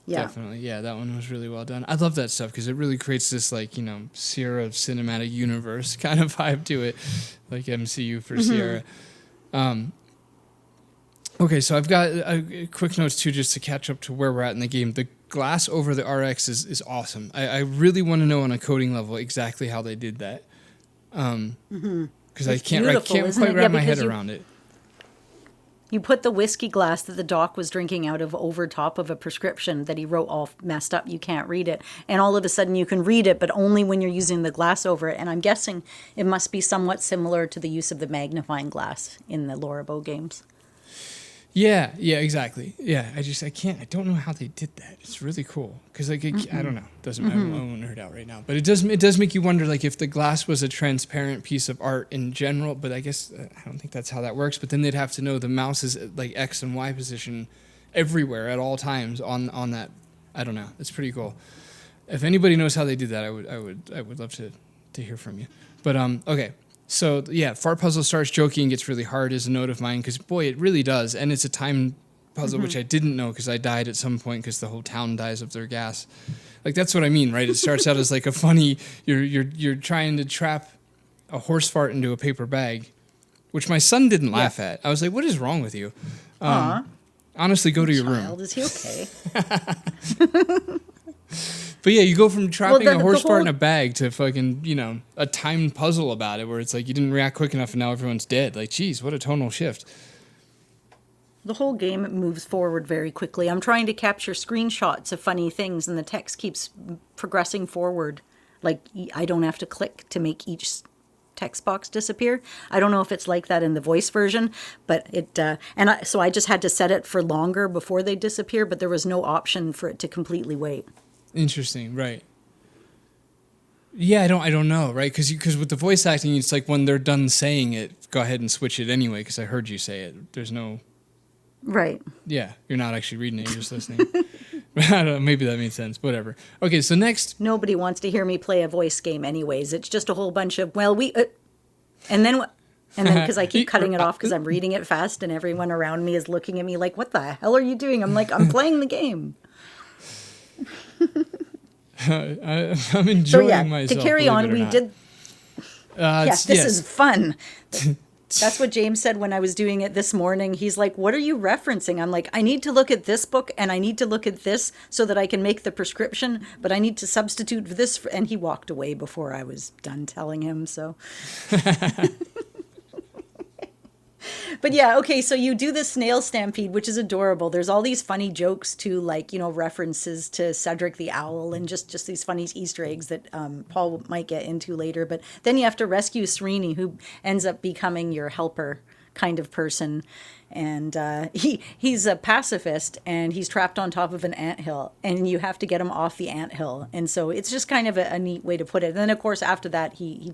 Yeah. Definitely. Yeah, that one was really well done. I love that stuff because it really creates this, like, you know, Sierra cinematic universe kind of vibe to it, like MCU for Sierra. Okay, so I've got quick notes, too, just to catch up to where we're at in the game. The glass over the RX is awesome. I really want to know on a coding level exactly how they did that. Because I can't quite wrap my head around it. You put the whiskey glass that the doc was drinking out of over top of a prescription that he wrote all messed up. You can't read it. And all of a sudden you can read it, but only when you're using the glass over it. And I'm guessing it must be somewhat similar to the use of the magnifying glass in the Lorabo games. Yeah, exactly. Yeah, I don't know how they did that. It's really cool because like I don't know. Doesn't matter. I won't nerd out right now, but it does make you wonder like if the glass was a transparent piece of art in general. But I guess I don't think that's how that works. But then they'd have to know the mouse's like X and Y position everywhere at all times on that. I don't know. It's pretty cool. If anybody knows how they did that, I would love to hear from you. But okay. So, yeah, Fart Puzzle starts joking and gets really hard is a note of mine because, boy, it really does. And it's a time puzzle, which I didn't know because I died at some point because the whole town dies of their gas. Like, that's what I mean, right? It starts out as like a funny, you're trying to trap a horse fart into a paper bag, which my son didn't laugh at. I was like, what is wrong with you? Honestly, go to your room. Is he okay? But yeah, you go from trapping a horse fart in a bag to fucking, you know, a timed puzzle about it where it's like you didn't react quick enough and now everyone's dead. Like, geez, what a tonal shift. The whole game moves forward very quickly. I'm trying to capture screenshots of funny things and the text keeps progressing forward Like, I don't have to click to make each text box disappear. I don't know if it's like that in the voice version, but so I just had to set it for longer before they disappear, but there was no option for it to completely wait. Interesting, right? Yeah, I don't know, right? Because with the voice acting, it's like when they're done saying it, go ahead and switch it anyway. Because I heard you say it. There's no. Right. Yeah, you're not actually reading it; you're just listening. I don't know, maybe that made sense. Whatever. Okay, so next. Nobody wants to hear me play a voice game, anyways. It's just a whole bunch of and then because I keep cutting it off because I'm reading it fast, and everyone around me is looking at me like, "What the hell are you doing?" I'm like, "I'm playing the game." I'm enjoying myself. To carry on, we did. Yes, this is fun. That's what James said when I was doing it this morning. He's like, "What are you referencing?" I'm like, "I need to look at this book and I need to look at this so that I can make the prescription, but I need to substitute this." And he walked away before I was done telling him. So. But yeah, okay, so you do the snail stampede, which is adorable. There's all these funny jokes to, like, references to Cedric the Owl and just these funny Easter eggs that Paul might get into later. But then you have to rescue Srini, who ends up becoming your helper kind of person. And he's a pacifist, and he's trapped on top of an anthill, and you have to get him off the anthill. And so it's just kind of a neat way to put it. And then, of course, after that, he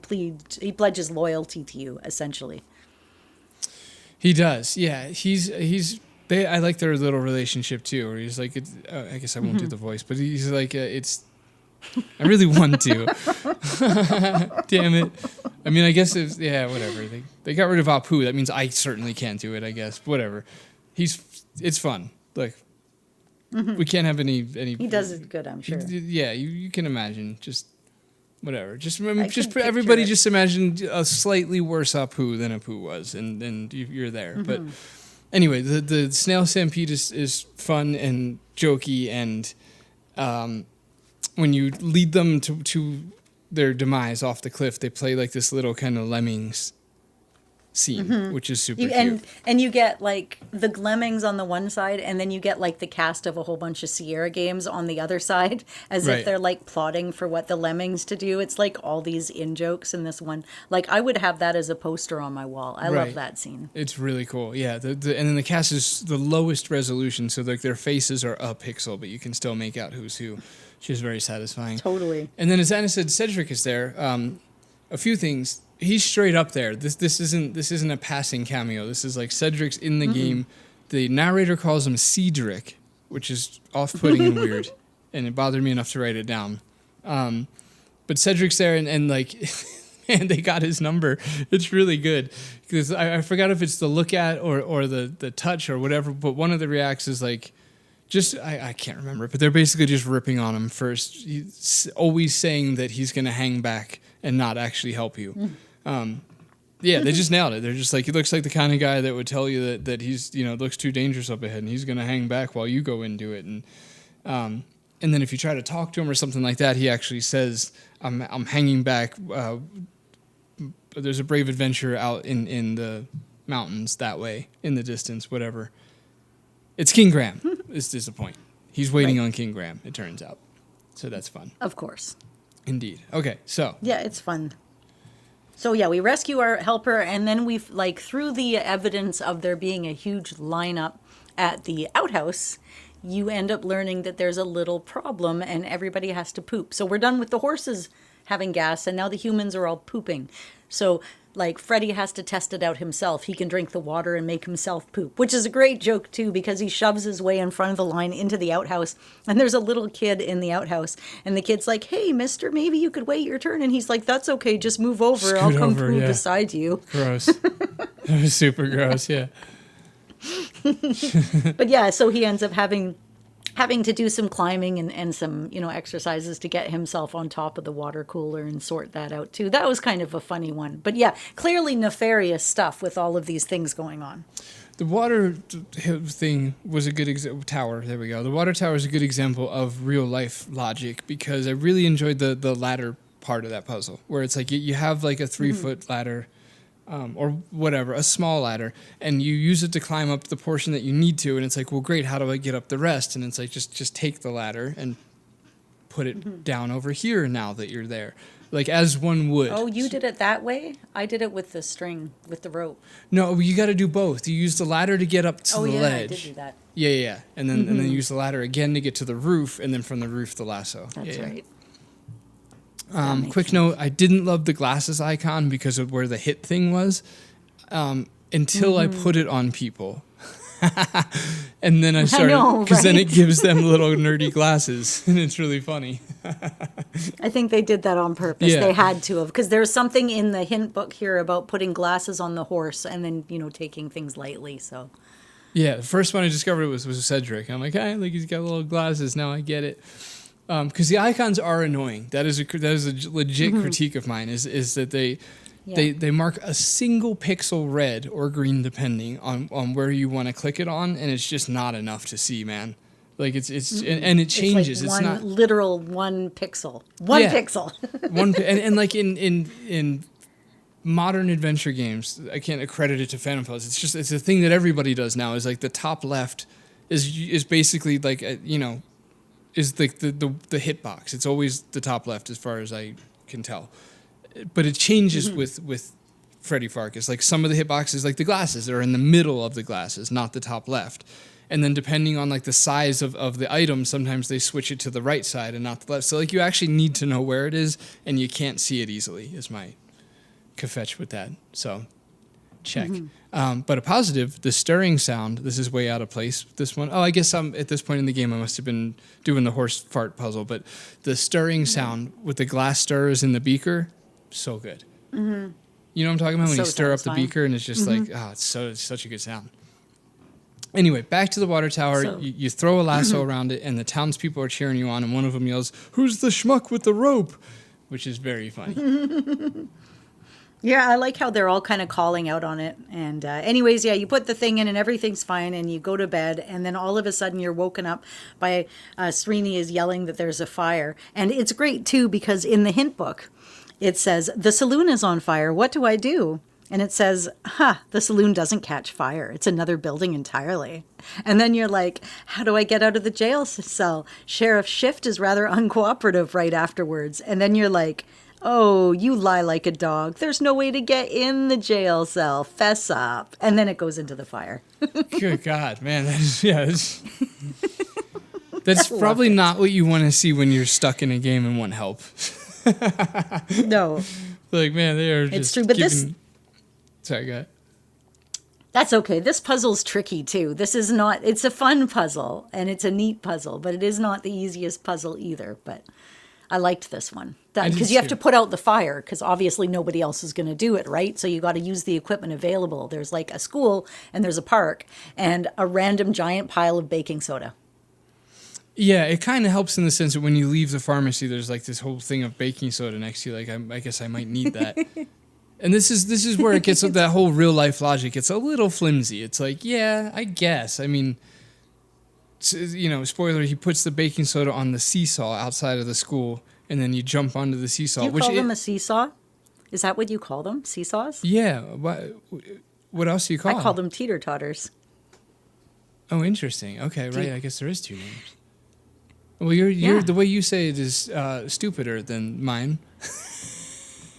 pledges loyalty to you, essentially. He does, yeah. I like their little relationship too. Where he's like, I guess I won't do the voice, but he's like, I really want to. Damn it. I mean, I guess whatever. They got rid of Apu. That means I certainly can't do it. I guess whatever. It's fun. Look, we can't have any. He does it good, I'm sure. Yeah, you can imagine just. Whatever. Just everybody just imagine a slightly worse Apu than Apu was, and you're there. But anyway, the snail stampede is fun and jokey, and when you lead them to their demise off the cliff, they play like this little kind of lemmings scene, which is super cute. And you get like the Lemmings on the one side, and then you get like the cast of a whole bunch of Sierra games on the other side, as if they're like plotting for what the Lemmings to do. It's like all these in-jokes in this one. Like, I would have that as a poster on my wall. I love that scene. It's really cool. Yeah, and then the cast is the lowest resolution, so like their faces are a pixel, but you can still make out who's who, which is very satisfying. Totally. And then as Anna said, Cedric is there. A few things. He's straight up there. This isn't a passing cameo. This is like Cedric's in the game. The narrator calls him Cedric, which is off-putting and weird, and it bothered me enough to write it down. But Cedric's there, and like, man, they got his number. It's really good because I forgot if it's the look at or the touch or whatever. But one of the reacts is like, I can't remember, but they're basically just ripping on him first. He's always saying that he's going to hang back and not actually help you. Yeah, they just nailed it. They're just like, he looks like the kind of guy that would tell you that he's, looks too dangerous up ahead and he's going to hang back while you go into it. And then if you try to talk to him or something like that, he actually says, I'm hanging back. There's a brave adventurer out in the mountains that way, in the distance, whatever. It's King Graham is the point. He's waiting on King Graham, it turns out. So that's fun. Of course. Indeed. Okay, so. Yeah, it's fun. So yeah, we rescue our helper, and then we've through the evidence of there being a huge lineup at the outhouse, you end up learning that there's a little problem and everybody has to poop. So we're done with the horses having gas, and now the humans are all pooping. So Freddy has to test it out himself. He can drink the water and make himself poop, which is a great joke too, because he shoves his way in front of the line into the outhouse, and there's a little kid in the outhouse, and the kid's like, "Hey, mister, maybe you could wait your turn." And he's like, "That's okay, just move over. I'll come poo beside you." Gross. That was super gross, yeah. But yeah, so he ends up having to do some climbing and some, exercises to get himself on top of the water cooler and sort that out too. That was kind of a funny one. But yeah, clearly nefarious stuff with all of these things going on. The water thing was a good tower. There we go. The water tower is a good example of real life logic, because I really enjoyed the ladder part of that puzzle, where it's like you have like a 3-foot ladder, or whatever, a small ladder, and you use it to climb up the portion that you need to, and it's like, well, great, how do I get up the rest? And it's like, just take the ladder and put it down over here now that you're there. Like as one would. Oh, you did it that way? I did it with the string, with the rope. No, you got to do both. You use the ladder to get up to the ledge. I did do that. Yeah. And then use the ladder again to get to the roof, and then from the roof the lasso. That's right. Quick note, I didn't love the glasses icon because of where the hit thing was until I put it on people. And then I started, because then it gives them little nerdy glasses, and it's really funny. I think they did that on purpose. Yeah. They had to have, because there's something in the hint book here about putting glasses on the horse and then, taking things lightly, so. Yeah, the first one I discovered was Cedric. I'm like, hey, he's got little glasses, now I get it. Because the icons are annoying. That is a legit critique of mine, is that they mark a single pixel red or green depending on where you want to click it on, and it's just not enough to see, man. Like and it changes. It's like not literal one pixel. One pixel. and like in modern adventure games, I can't accredit it to Phantom Pulse. It's a thing that everybody does now. Is like the top left is basically like is like the hitbox. It's always the top left as far as I can tell. But it changes with Freddy Pharkas. Like some of the hitboxes, like the glasses, are in the middle of the glasses, not the top left. And then depending on like the size of the item, sometimes they switch it to the right side and not the left. So like you actually need to know where it is, and you can't see it easily, is my kvetch with that. So check. But a positive, the stirring sound, this is way out of place, this one. Oh, I guess at this point in the game I must have been doing the horse fart puzzle, but the stirring sound with the glass stirrers in the beaker, so good. You know what I'm talking about? When you stir up the beaker and it's just like, it's such a good sound. Anyway, back to the water tower. So, you throw a lasso around it, and the townspeople are cheering you on, and one of them yells, "Who's the schmuck with the rope?" Which is very funny. Yeah, I like how they're all kind of calling out on it. And anyways, you put the thing in and everything's fine, and you go to bed, and then all of a sudden you're woken up by Srini is yelling that there's a fire. And it's great, too, because in the hint book, it says, "The saloon is on fire. What do I do?" And it says, the saloon doesn't catch fire. It's another building entirely. And then you're like, how do I get out of the jail cell? Sheriff Shift is rather uncooperative right afterwards. And then you're like, oh, you lie like a dog. There's no way to get in the jail cell. Fess up. And then it goes into the fire. Good God, man. That's probably not what you want to see when you're stuck in a game and want help. No. Like, man, they are just It's true, but Sorry, go ahead. That's okay. This puzzle's tricky, too. It's a fun puzzle, and it's a neat puzzle, but it is not the easiest puzzle either. But I liked this one. Because you have to put out the fire, because obviously nobody else is going to do it, right? So you got to use the equipment available. There's like a school, and there's a park, and a random giant pile of baking soda. Yeah, it kind of helps in the sense that when you leave the pharmacy, there's like this whole thing of baking soda next to you. Like, I guess I might need that. And this is where it gets that whole real life logic. It's a little flimsy. It's like, yeah, I guess. I mean, spoiler, he puts the baking soda on the seesaw outside of the school, and then you jump onto the seesaw. Do you call them a seesaw? Is that what you call them? Seesaws? Yeah. What else do you call them? I call them teeter-totters. Oh, interesting. Okay, right. I guess there is two names. Well, you're the way you say it is stupider than mine.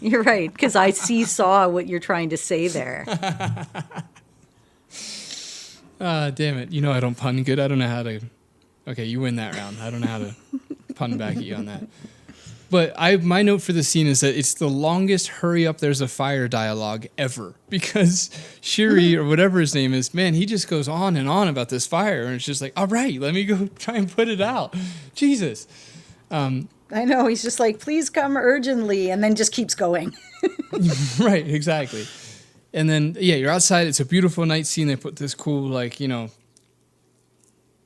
You're right, because I saw what you're trying to say there. Damn it. I don't pun good. I don't know how to... Okay, you win that round. I don't know how to pun back at you on that. But my note for the scene is that it's the longest hurry up there's a fire dialogue ever. Because Shiri, or whatever his name is, man, he just goes on and on about this fire. And it's just like, all right, let me go try and put it out. Jesus. I know, he's just like, please come urgently, and then just keeps going. Right, exactly. And then, you're outside. It's a beautiful night scene. They put this cool,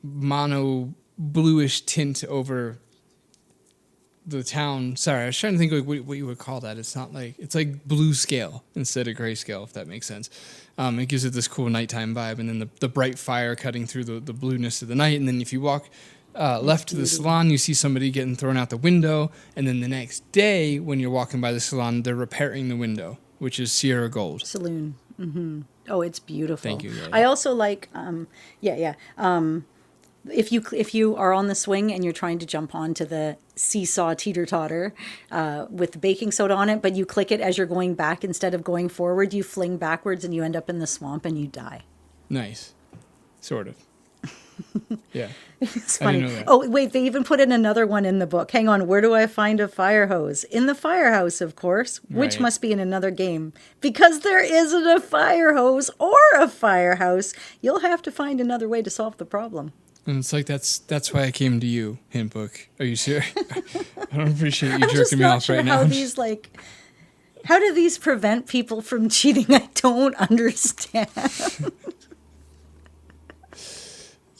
mono bluish tint over the town. Sorry, I was trying to think of what you would call that. It's not like, it's like blue scale instead of grayscale, if that makes sense. It gives it this cool nighttime vibe. And then the bright fire cutting through the blueness of the night. And then if you walk... left to the salon, you see somebody getting thrown out the window, and then the next day, when you're walking by the salon, they're repairing the window, which is Sierra Gold. Saloon. Mm-hmm. Oh, it's beautiful. Thank you. Yeah. I also like, if you are on the swing and you're trying to jump onto the seesaw teeter-totter with the baking soda on it, but you click it as you're going back instead of going forward, you fling backwards and you end up in the swamp and you die. Nice. Sort of. Yeah. It's I didn't funny. know that. Oh, wait, they even put in another one in the book. Hang on, where do I find a fire hose? In the firehouse, of course, which Right. must be in another game. Because there isn't a fire hose or a firehouse, you'll have to find another way to solve the problem. And it's like, that's why I came to you, hint book. Are you serious? I don't appreciate you I'm just jerking me not off sure right how now. these, how do these prevent people from cheating? I don't understand.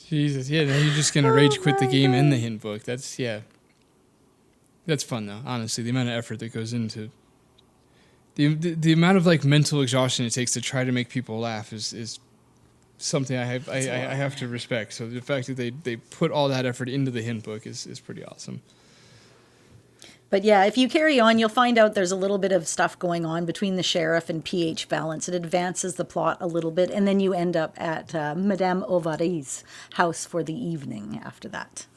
Jesus, yeah, now you're just gonna rage quit the game and the hint book. That's fun though. Honestly, the amount of effort that goes into the amount of mental exhaustion it takes to try to make people laugh is something I have to respect. So the fact that they put all that effort into the hint book is pretty awesome. But yeah, if you carry on, you'll find out there's a little bit of stuff going on between the sheriff and pH balance. It advances the plot a little bit, and then you end up at Madame Bovary's house for the evening after that.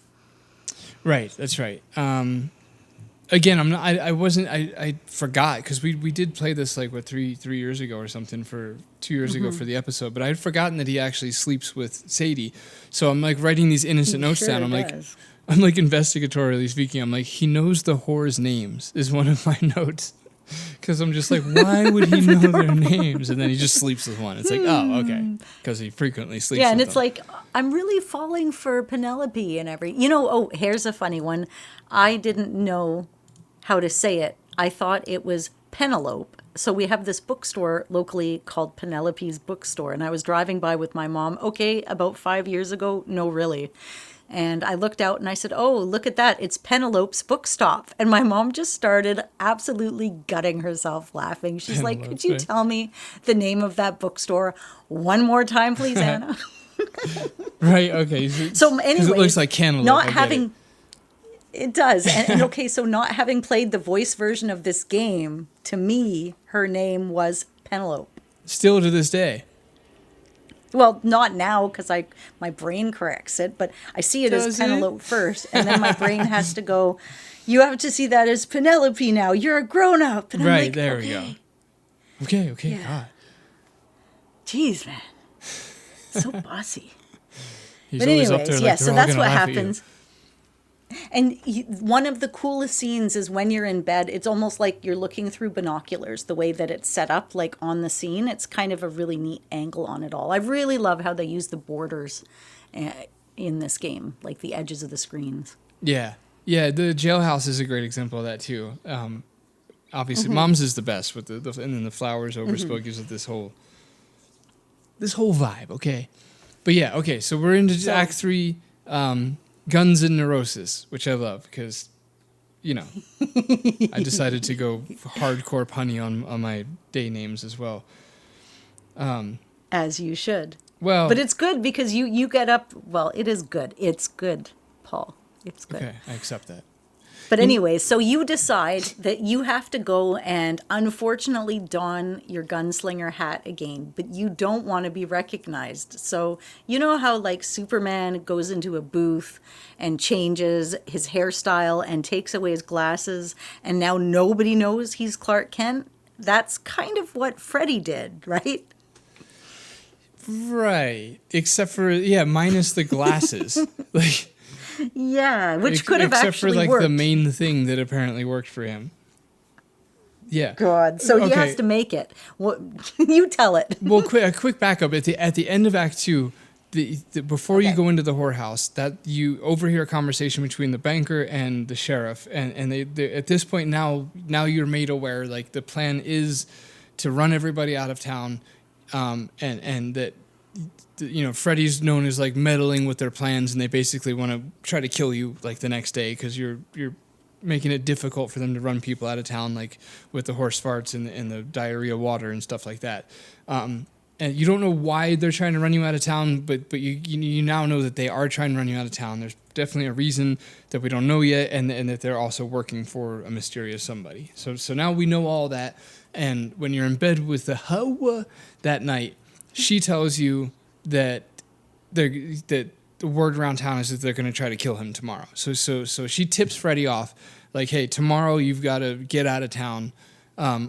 Right, that's right. Again, I forgot because we did play this 3 years ago or something for 2 years ago for the episode, but I had forgotten that he actually sleeps with Sadie. So I'm writing these innocent notes down. I'm investigatorily speaking. I'm he knows the whores' names is one of my notes. Because I'm just why would he know their names? And then he just sleeps with one. It's oh, okay. Because he frequently sleeps with them. Yeah, and it's I'm really falling for Penelope and here's a funny one. I didn't know how to say it. I thought it was Penelope. So we have this bookstore locally called Penelope's Bookstore. And I was driving by with my mom. Okay, about 5 years ago. No, really. And I looked out and I said, oh, look at that. It's Penelope's Bookstop. And my mom just started absolutely gutting herself laughing. She's like, could you tell me the name of that bookstore one more time, please, Anna? Right, okay. So anyways, it looks like cantaloupe. Not having... It does. And okay, so not having played the voice version of this game, to me, her name was Penelope. Still to this day. Well, not now because my brain corrects it, but I see it as Penelope first, and then my brain has to go, you have to see that as Penelope now. You're a grown-up. And right, there we go. Okay, yeah. God. Jeez, man. So bossy. He's But always anyways, up there yeah, so that's what happens. happens. And one of the coolest scenes is when you're in bed, it's almost like you're looking through binoculars, the way that it's set up, on the scene. It's kind of a really neat angle on it all. I really love how they use the borders in this game, the edges of the screens. Yeah. Yeah, the jailhouse is a great example of that, too. Obviously, Mom's is the best, with and then the flowers overspill gives it this whole vibe, okay? But yeah, okay, so we're into Act 3, Guns and Neurosis, which I love because, I decided to go hardcore punny on my day names as well. As you should. Well, but it's good because you get up. Well, it is good. It's good, Paul. It's good. Okay, I accept that. But anyways, so you decide that you have to go and unfortunately don your gunslinger hat again, but you don't want to be recognized. So you know how Superman goes into a booth and changes his hairstyle and takes away his glasses and now nobody knows he's Clark Kent? That's kind of what Freddy did, right? Right. Except for, minus the glasses. Yeah, which could have actually worked. Except for the main thing that apparently worked for him. Yeah. God, so he has to make it. What you tell it. Well, a quick backup at the end of Act 2, before you go into the whorehouse, that you overhear a conversation between the banker and the sheriff, and they at this point now you're made aware the plan is to run everybody out of town, and that. Freddy's known as meddling with their plans, and they basically want to try to kill you the next day because you're making it difficult for them to run people out of town, with the horse farts and the diarrhea water and stuff like that. And you don't know why they're trying to run you out of town, but you now know that they are trying to run you out of town. There's definitely a reason that we don't know yet, and that they're also working for a mysterious somebody. So now we know all that, and when you're in bed with the Hawa that night, she tells you that the the word around town is that they're going to try to kill him tomorrow. So she tips Freddy off, like, hey, tomorrow you've got to get out of town,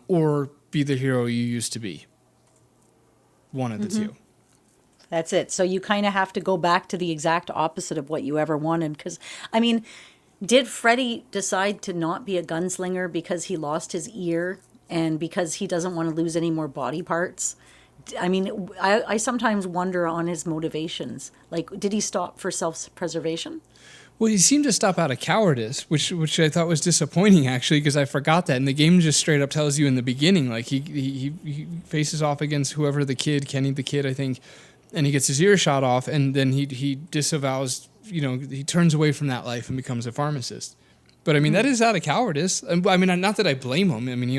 or be the hero you used to be. One of the two. That's it. So you kind of have to go back to the exact opposite of what you ever wanted. Because, I mean, did Freddy decide to not be a gunslinger because he lost his ear and because he doesn't want to lose any more body parts? I mean, I sometimes wonder on his motivations. Like, did he stop for self-preservation? Well, he seemed to stop out of cowardice, which I thought was disappointing, actually, because I forgot that. And the game just straight up tells you in the beginning, like, he faces off against whoever Kenny the Kid, I think, and he gets his ear shot off, and then he disavows, he turns away from that life and becomes a pharmacist. But, I mean, that is out of cowardice. I mean, not that I blame him. I mean,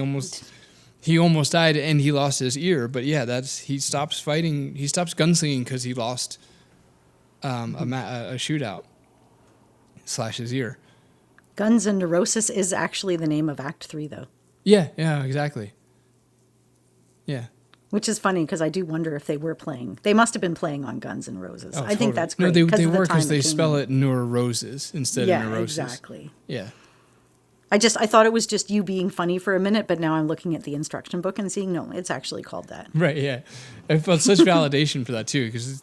he almost died and he lost his ear. But, yeah, he stops fighting. He stops gunslinging because he lost a shootout / his ear. Guns and Neurosis is actually the name of Act 3, though. Yeah, exactly. Yeah. Which is funny because I do wonder if they were playing. They must have been playing on Guns N' Roses. I think that's great. No, they were because they spell it Neuroses instead of Neurosis. Yeah, exactly. Yeah. I thought it was just you being funny for a minute, but now I'm looking at the instruction book and seeing, no, it's actually called that. Right, yeah. I felt such validation for that too because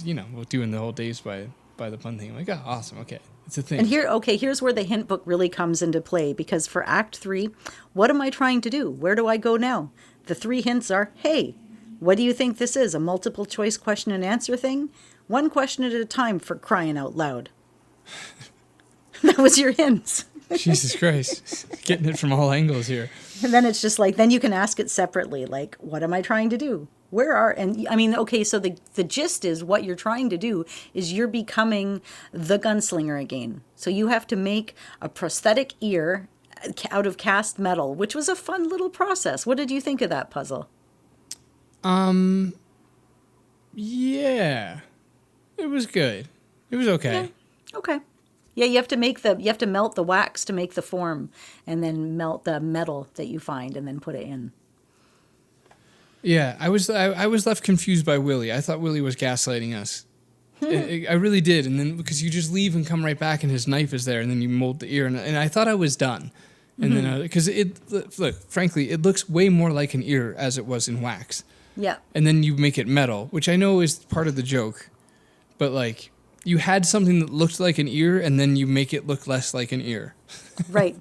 we're doing the whole days by the pun thing. I'm like, oh, awesome, okay. It's a thing. And here's where the hint book really comes into play because for Act 3, what am I trying to do? Where do I go now? The 3 hints are, hey, what do you think this is? A multiple choice question and answer thing? One question at a time, for crying out loud. That was your hints. Jesus Christ. Getting it from all angles here. And then it's just like, then you can ask it separately. Like, what am I trying to do? And I mean, okay, so the gist is what you're trying to do is you're becoming the gunslinger again. So you have to make a prosthetic ear out of cast metal, which was a fun little process. What did you think of that puzzle? Yeah, it was good. It was okay. Yeah. Okay. Yeah, you have to melt the wax to make the form, and then melt the metal that you find, and then put it in. Yeah, I was left confused by Willie. I thought Willie was gaslighting us. I really did, and then because you just leave and come right back, and his knife is there, and then you mold the ear, and I thought I was done. And then, because frankly, it looks way more like an ear as it was in wax. Yeah. And then you make it metal, which I know is part of the joke. But, like, you had something that looked like an ear, and then you make it look less like an ear. Right.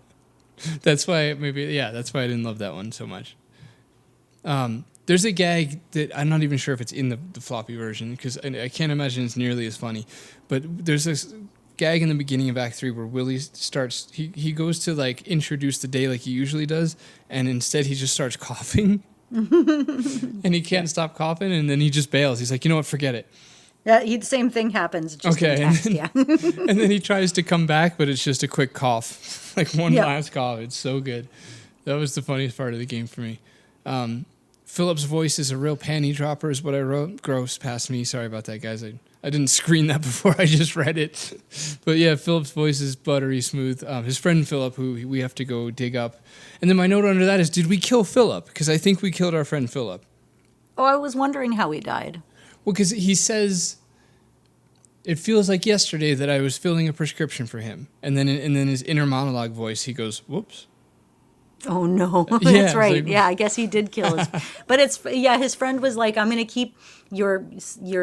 That's why I didn't love that one so much. There's a gag that I'm not even sure if it's in the floppy version, because I can't imagine it's nearly as funny. But there's this gag in the beginning of Act 3 where Willie starts, he goes to like introduce the day like he usually does, and instead he just starts coughing. And he can't stop coughing, and then he just bails. He's like, you know what, forget it. Yeah, the same thing happens. Just in text, and then he tries to come back, but it's just a quick cough. Like one last cough. It's so good. That was the funniest part of the game for me. Philip's voice is a real panty dropper is what I wrote. Gross, past me. Sorry about that, guys. I didn't screen that before I just read it. But yeah, Philip's voice is buttery smooth. His friend Philip, who we have to go dig up. And then my note under that is, did we kill Philip? Because I think we killed our friend Philip. Oh, I was wondering how he died. Well, because he says, it feels like yesterday that I was filling a prescription for him. And then his inner monologue voice, he goes, whoops. Oh, no. That's right. Like, I guess he did kill his... But his friend was like, I'm going to keep your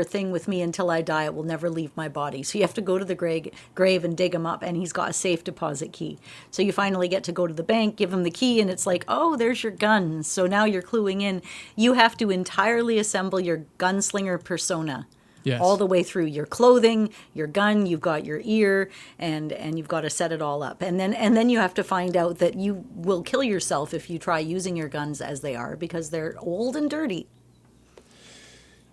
thing with me until I die. It will never leave my body. So you have to go to the grave and dig him up, and he's got a safe deposit key. So you finally get to go to the bank, give him the key, and it's like, oh, there's your guns. So now you're cluing in. You have to entirely assemble your gunslinger persona. Yes. All the way through your clothing, your gun, you've got your ear, and you've got to set it all up. And then you have to find out that you will kill yourself if you try using your guns as they are, because they're old and dirty.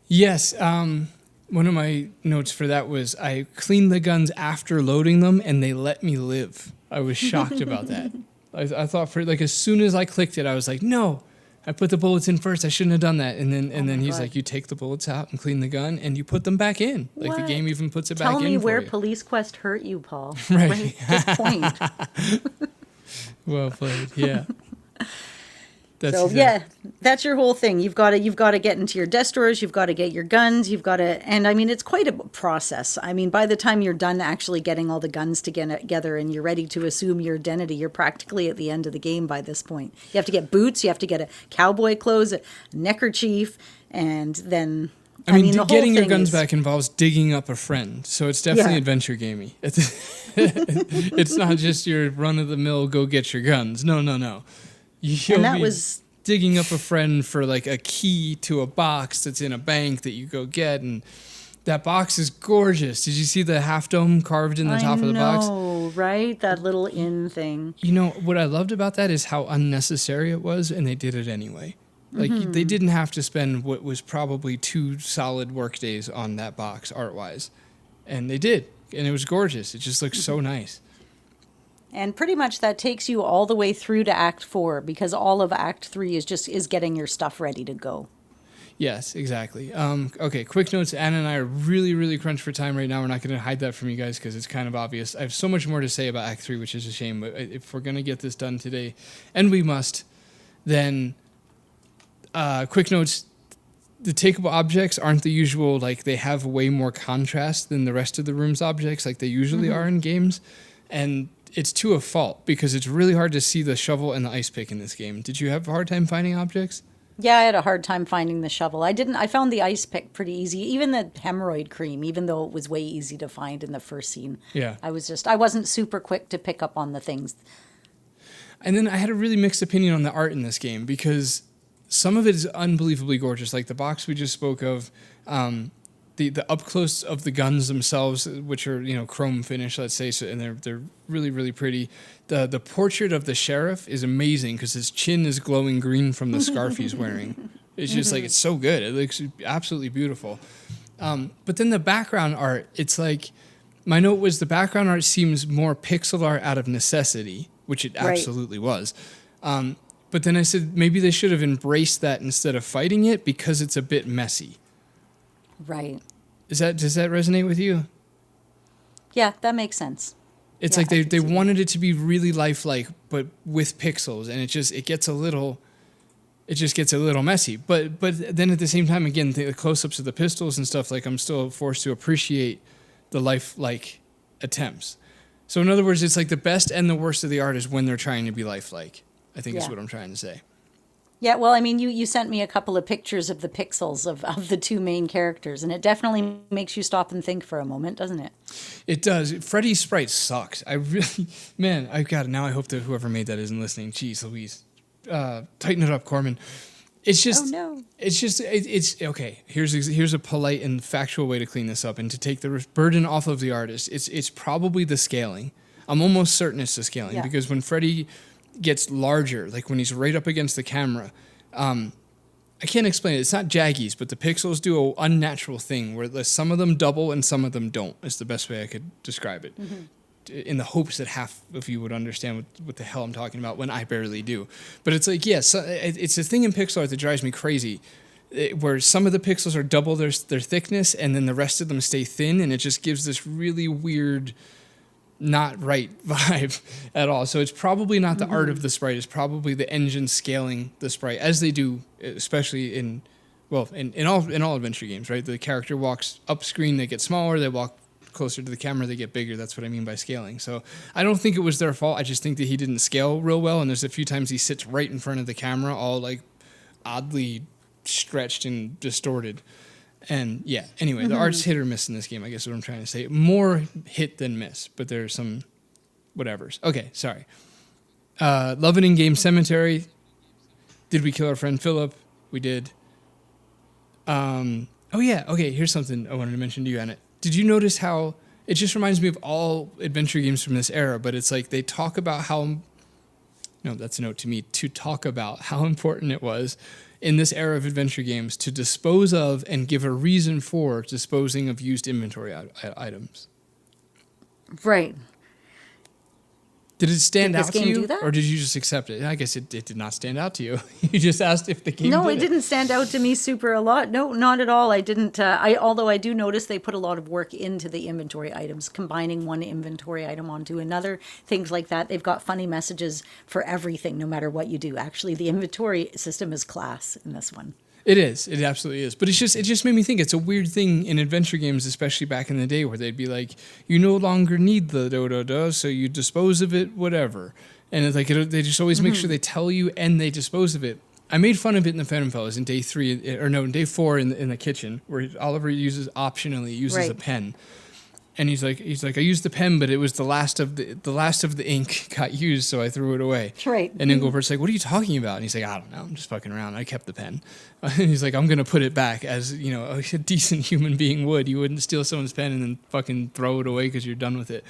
Yes. One of my notes for that was I cleaned the guns after loading them, and they let me live. I was shocked about that. I thought for as soon as I clicked it, I was like, no. I put the bullets in first. I shouldn't have done that. And then he's like, you take the bullets out and clean the gun, and you put them back in. Like what? The game even puts it back in for you. Tell me where Police Quest hurt you, Paul. Right. Good point. Well played, yeah. So yeah, that's your whole thing. You've got to get into your desk drawers. You've got to get your guns. You've got to, and I mean, it's quite a process. I mean, by the time you're done actually getting all the guns together and you're ready to assume your identity, you're practically at the end of the game by this point. You have to get boots. You have to get a cowboy clothes, a neckerchief, and then. I mean, getting your guns back involves digging up a friend, so it's definitely adventure gamey. It's not just your run-of-the-mill go get your guns. No. Digging up a friend for like a key to a box that's in a bank that you go get, and that box is gorgeous. Did you see the half dome carved in the top of the box? Oh, right, that little inn thing. You know what I loved about that is how unnecessary it was, and they did it anyway. Like they didn't have to spend what was probably 2 solid work days on that box art-wise, and they did, and it was gorgeous. It just looked so nice. And pretty much that takes you all the way through to Act 4, because all of Act 3 is getting your stuff ready to go. Yes, exactly. Okay, quick notes. Anna and I are really, really crunched for time right now. We're not going to hide that from you guys because it's kind of obvious. I have so much more to say about Act 3, which is a shame. But if we're going to get this done today, and we must, then quick notes. The takeable objects aren't the usual, like they have way more contrast than the rest of the room's objects like they usually are in games. And it's to a fault because it's really hard to see the shovel and the ice pick in this game. Did you have a hard time finding objects? Yeah, I had a hard time finding the shovel. I found the ice pick pretty easy, even the hemorrhoid cream, even though it was way easy to find in the first scene. Yeah. I wasn't super quick to pick up on the things. And then I had a really mixed opinion on the art in this game because some of it is unbelievably gorgeous, like the box we just spoke of, the up close of the guns themselves, which are chrome finish, let's say, so, and they're really, really pretty. The portrait of the sheriff is amazing because his chin is glowing green from the scarf he's wearing. It's just like it's so good. It looks absolutely beautiful. But then the background art, it's like my note was the background art seems more pixel art out of necessity, which it absolutely was. But then I said maybe they should have embraced that instead of fighting it because it's a bit messy. Right. Does that resonate with you? Yeah, that makes sense. It's like they wanted it to be really lifelike, but with pixels, and it gets a little messy. But then at the same time, again, the close-ups of the pistols and stuff, like I'm still forced to appreciate the lifelike attempts. So in other words, it's like the best and the worst of the art is when they're trying to be lifelike, I think is what I'm trying to say. Yeah, well, I mean, you sent me a couple of pictures of the pixels of the 2 main characters, and it definitely makes you stop and think for a moment, doesn't it? It does. Freddy's sprite sucked. I really, man, now I hope that whoever made that isn't listening. Jeez Louise. Tighten it up, Corman. It's just, it's okay. Here's a polite and factual way to clean this up and to take the burden off of the artist. It's probably the scaling. I'm almost certain it's the scaling because when Freddy gets larger, like when he's right up against the camera, I can't explain it. It's not jaggies, but the pixels do an unnatural thing where some of them double and some of them don't. Is the best way I could describe it. In the hopes that half of you would understand what the hell I'm talking about when I barely do. But it's like, it's a thing in pixel art that drives me crazy, where some of the pixels are double their thickness and then the rest of them stay thin, and it just gives this really weird, not right vibe at all. So it's probably not the art of the sprite. It's probably the engine scaling the sprite, as they do, especially in all adventure games, right? The character walks up screen, they get smaller, they walk closer to the camera, they get bigger. That's what I mean by scaling. So I don't think it was their fault. I just think that he didn't scale real well, and there's a few times he sits right in front of the camera, all like oddly stretched and distorted. And anyway, the art's hit or miss in this game, I guess is what I'm trying to say. More hit than miss, but there's some whatevers. Okay, sorry. Love It in Game Cemetery. Did we kill our friend Philip? We did. Okay, here's something I wanted to mention to you, Anna. Did you notice how it just reminds me of all adventure games from this era, but it's like they talk about how, no, that's a note to me, to talk about how important it was in this era of adventure games to dispose of and give a reason for disposing of used inventory items. Right. Did it stand Did this out to game you, do that? or did you just accept it? I guess it did not stand out to you. You just asked if the game. No, did it didn't stand out to me super a lot. No, not at all. I didn't. Although I do notice they put a lot of work into the inventory items, combining one inventory item onto another, things like that. They've got funny messages for everything, no matter what you do. Actually, the inventory system is class in this one. It is. It absolutely is. But it just made me think it's a weird thing in adventure games, especially back in the day, where they'd be like, you no longer need the do-do-do, so you dispose of it, whatever. And it's like they just always make sure they tell you and they dispose of it. I made fun of it in the Phantom Fellows in day 4 in the kitchen, where Oliver optionally uses a pen. And he's like, I used the pen, but it was the last of the ink got used, so I threw it away. Right. And Engelbert's like, what are you talking about? And he's like, I don't know, I'm just fucking around. I kept the pen. And he's like, I'm gonna put it back as a decent human being would. You wouldn't steal someone's pen and then fucking throw it away because you're done with it.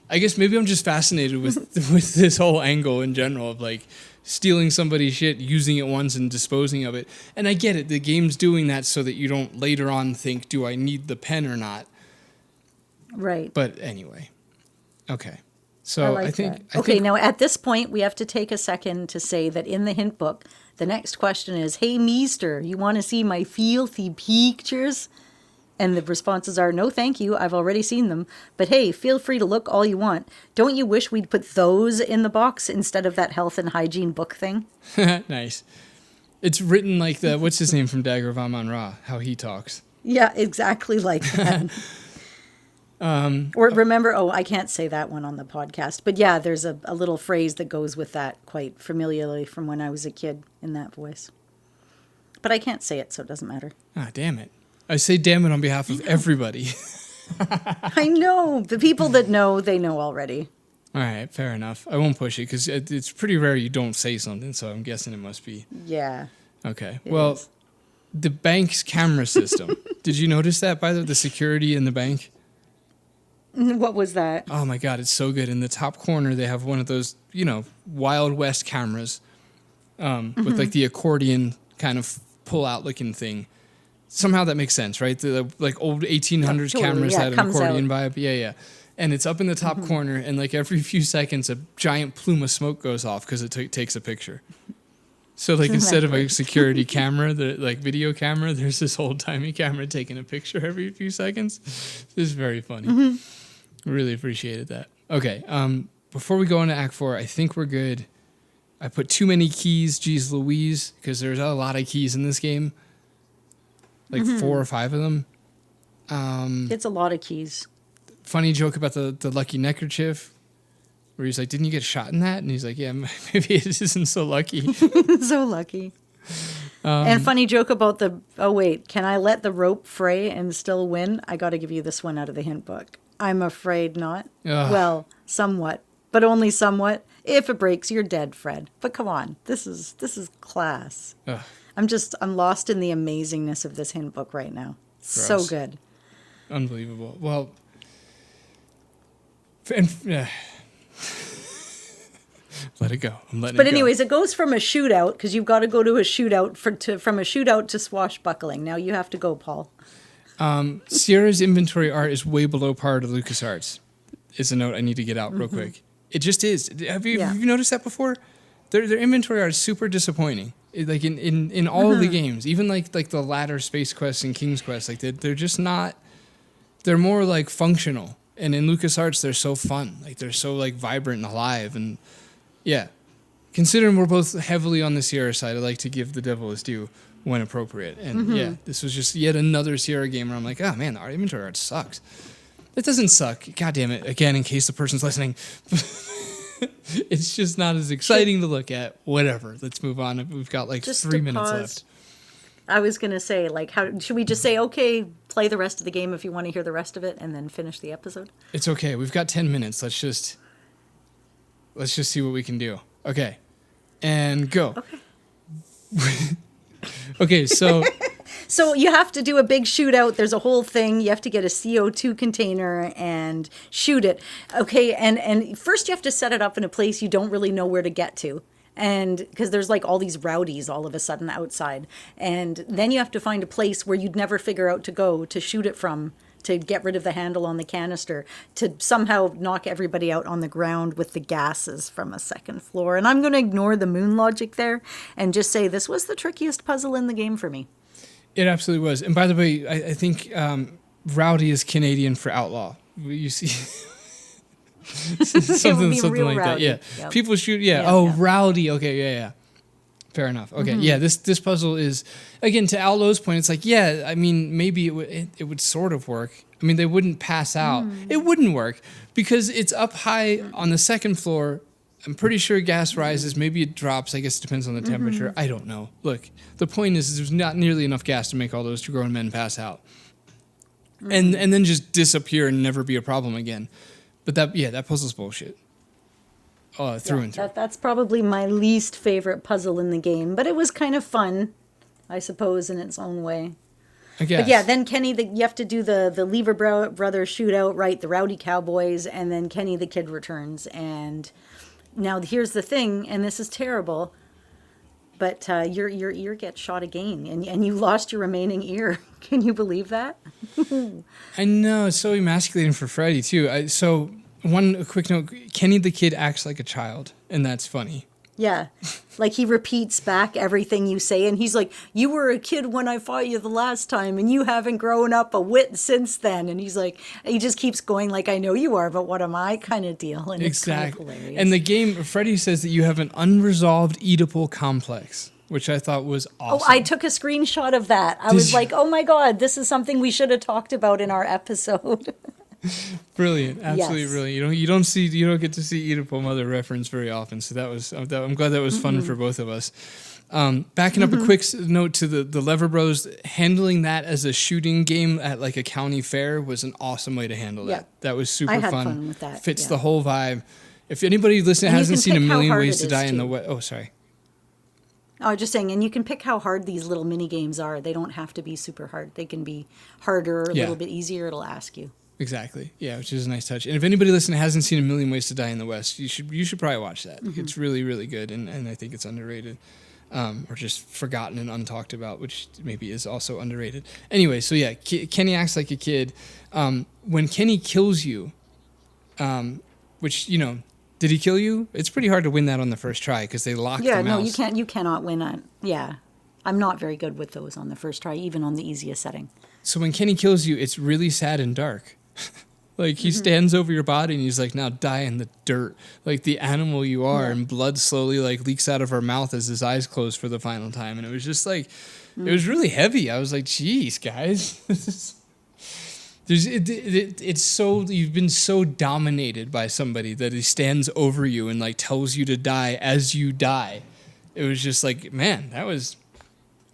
I guess maybe I'm just fascinated with this whole angle in general of like stealing somebody's shit, using it once and disposing of it. And I get it. The game's doing that so that you don't later on think, do I need the pen or not? Right. But anyway, okay. So I think. Now at this point, we have to take a second to say that in the hint book, the next question is, "Hey, Meester, you want to see my filthy pictures?" And the responses are, "No, thank you. I've already seen them. But hey, feel free to look all you want. Don't you wish we'd put those in the box instead of that health and hygiene book thing?" Nice. It's written like the what's his name from Dagger of Amon-Ra, how he talks. Yeah, exactly like that. Or remember, I can't say that one on the podcast. But yeah, there's a little phrase that goes with that quite familiarly from when I was a kid in that voice. But I can't say it, so it doesn't matter. Ah, damn it. I say damn it on behalf of everybody. I know. The people that know, they know already. All right, fair enough. I won't push it because it's pretty rare you don't say something, so I'm guessing it must be. Yeah. Okay. It Well, is. the bank's camera system. Did you notice that, by the security in the bank? What was that? Oh my God, it's so good. In the top corner, they have one of those, Wild West cameras with like the accordion kind of pull out looking thing. Somehow that makes sense, right? The like old 1800s cameras that had an accordion vibe. Yeah. And it's up in the top corner, and like every few seconds, a giant plume of smoke goes off because it takes a picture. So like instead of a security camera, like video camera, there's this old timey camera taking a picture every few seconds. This is very funny. Really appreciated that. Okay, before we go into Act 4, I think we're good. I put too many keys, geez Louise, because there's a lot of keys in this game. Like 4 or 5 of them. It's a lot of keys. Funny joke about the lucky neckerchief, where he's like, didn't you get shot in that? And he's like, yeah, maybe it isn't so lucky. So lucky. And funny joke about can I let the rope fray and still win? I got to give you this one out of the hint book. I'm afraid not. Ugh. Well, somewhat, but only somewhat. If it breaks, you're dead, Fred. But come on, this is class. Ugh. I'm lost in the amazingness of this hint book right now. So Gross. good. Unbelievable. Well, let it go. I'm letting it go. But anyways, it goes from a shootout, because you've got to go to a shootout from a shootout to swashbuckling. Now you have to go, Paul. Sierra's inventory art is way below par to LucasArts. It's a note I need to get out real quick. It just is. Have you noticed that before? Their inventory art is super disappointing. Like in all of the games, even like the latter Space Quest and King's Quest, like they're just not. They're more like functional, and in LucasArts they're so fun. Like they're so like vibrant and alive, and yeah. Considering we're both heavily on the Sierra side, I like to give the devil his due when appropriate. And yeah, this was just yet another Sierra game where I'm like, oh man, the inventory art sucks. It doesn't suck. God damn it. Again, in case the person's listening. It's just not as exciting to look at. Whatever. Let's move on. We've got like Just 3 to minutes pause. left. I was going to say, like, how should we just say, okay, play the rest of the game if you want to hear the rest of it, and then finish the episode? It's okay. We've got 10 minutes. Let's just see what we can do. Okay. And go. Okay. Okay, so So you have to do a big shootout. There's a whole thing. You have to get a CO2 container and shoot it. Okay, and first you have to set it up in a place you don't really know where to get to. And because there's like all these rowdies all of a sudden outside. And then you have to find a place where you'd never figure out to go to shoot it from to get rid of the handle on the canister, to somehow knock everybody out on the ground with the gases from a second floor. And I'm going to ignore the moon logic there and just say this was the trickiest puzzle in the game for me. It absolutely was. And by the way, I think rowdy is Canadian for outlaw. You see... something like rowdy. that. Yeah. Yep. People shoot. Yeah. Rowdy. Okay. Yeah. Fair enough. Okay. Yeah. This puzzle is, again, to Outlaw's point, it's like, yeah, I mean, maybe it would sort of work. I mean, they wouldn't pass out. It wouldn't work because it's up high on the second floor. I'm pretty sure gas rises. Maybe it drops. I guess it depends on the temperature. I don't know. Look, the point is there's not nearly enough gas to make all those two grown men pass out. And then just disappear and never be a problem again. But that puzzle's bullshit. Through and through. That's probably my least favorite puzzle in the game, but it was kind of fun, I suppose, in its own way. I guess. But yeah, then Kenny, you have to do the Lever Brothers shootout, right? The Rowdy Cowboys, and then Kenny the Kid returns. And now here's the thing, and this is terrible, but your ear gets shot again, and you lost your remaining ear. Can you believe that? I know, it's so emasculating for Freddy, too. So, a quick note, Kenny the Kid acts like a child, and that's funny. Yeah, like he repeats back everything you say, and he's like, you were a kid when I fought you the last time, and you haven't grown up a whit since then. And he's like, he just keeps going like, I know you are, but what am I kind of deal? And exactly. It's kind of hilarious. And the game, Freddy says that you have an unresolved Oedipal complex, which I thought was awesome. Oh, I took a screenshot of that. I was like, oh my God, this is something we should have talked about in our episode. Brilliant, absolutely brilliant. You don't get to see Oedipal mother reference very often, so I'm glad that was fun for both of us. Backing up a quick note to the Lever Bros, handling that as a shooting game at like a county fair was an awesome way to handle that. That was super I had fun with that. Fits the whole vibe. If anybody listening hasn't seen A Million Ways to Die in the West, sorry. I was just saying, and you can pick how hard these little mini games are. They don't have to be super hard. They can be harder, a little bit easier. It'll ask you. Exactly. Yeah, which is a nice touch. And if anybody listening hasn't seen A Million Ways to Die in the West, you should probably watch that. It's really, really good, and I think it's underrated. Or just forgotten and untalked about, which maybe is also underrated. Anyway, so yeah, Kenny acts like a kid. When Kenny kills you, which, did he kill you? It's pretty hard to win that on the first try because they lock the mouse. Yeah, no, you cannot win it. Yeah. I'm not very good with those on the first try, even on the easiest setting. So when Kenny kills you, it's really sad and dark. Like, he stands over your body and he's like, now die in the dirt. Like the animal you are, and blood slowly like leaks out of her mouth as his eyes close for the final time. And it was just like, it was really heavy. I was like, geez, guys. It's so, you've been so dominated by somebody that he stands over you and like tells you to die as you die. It was just like, man, that was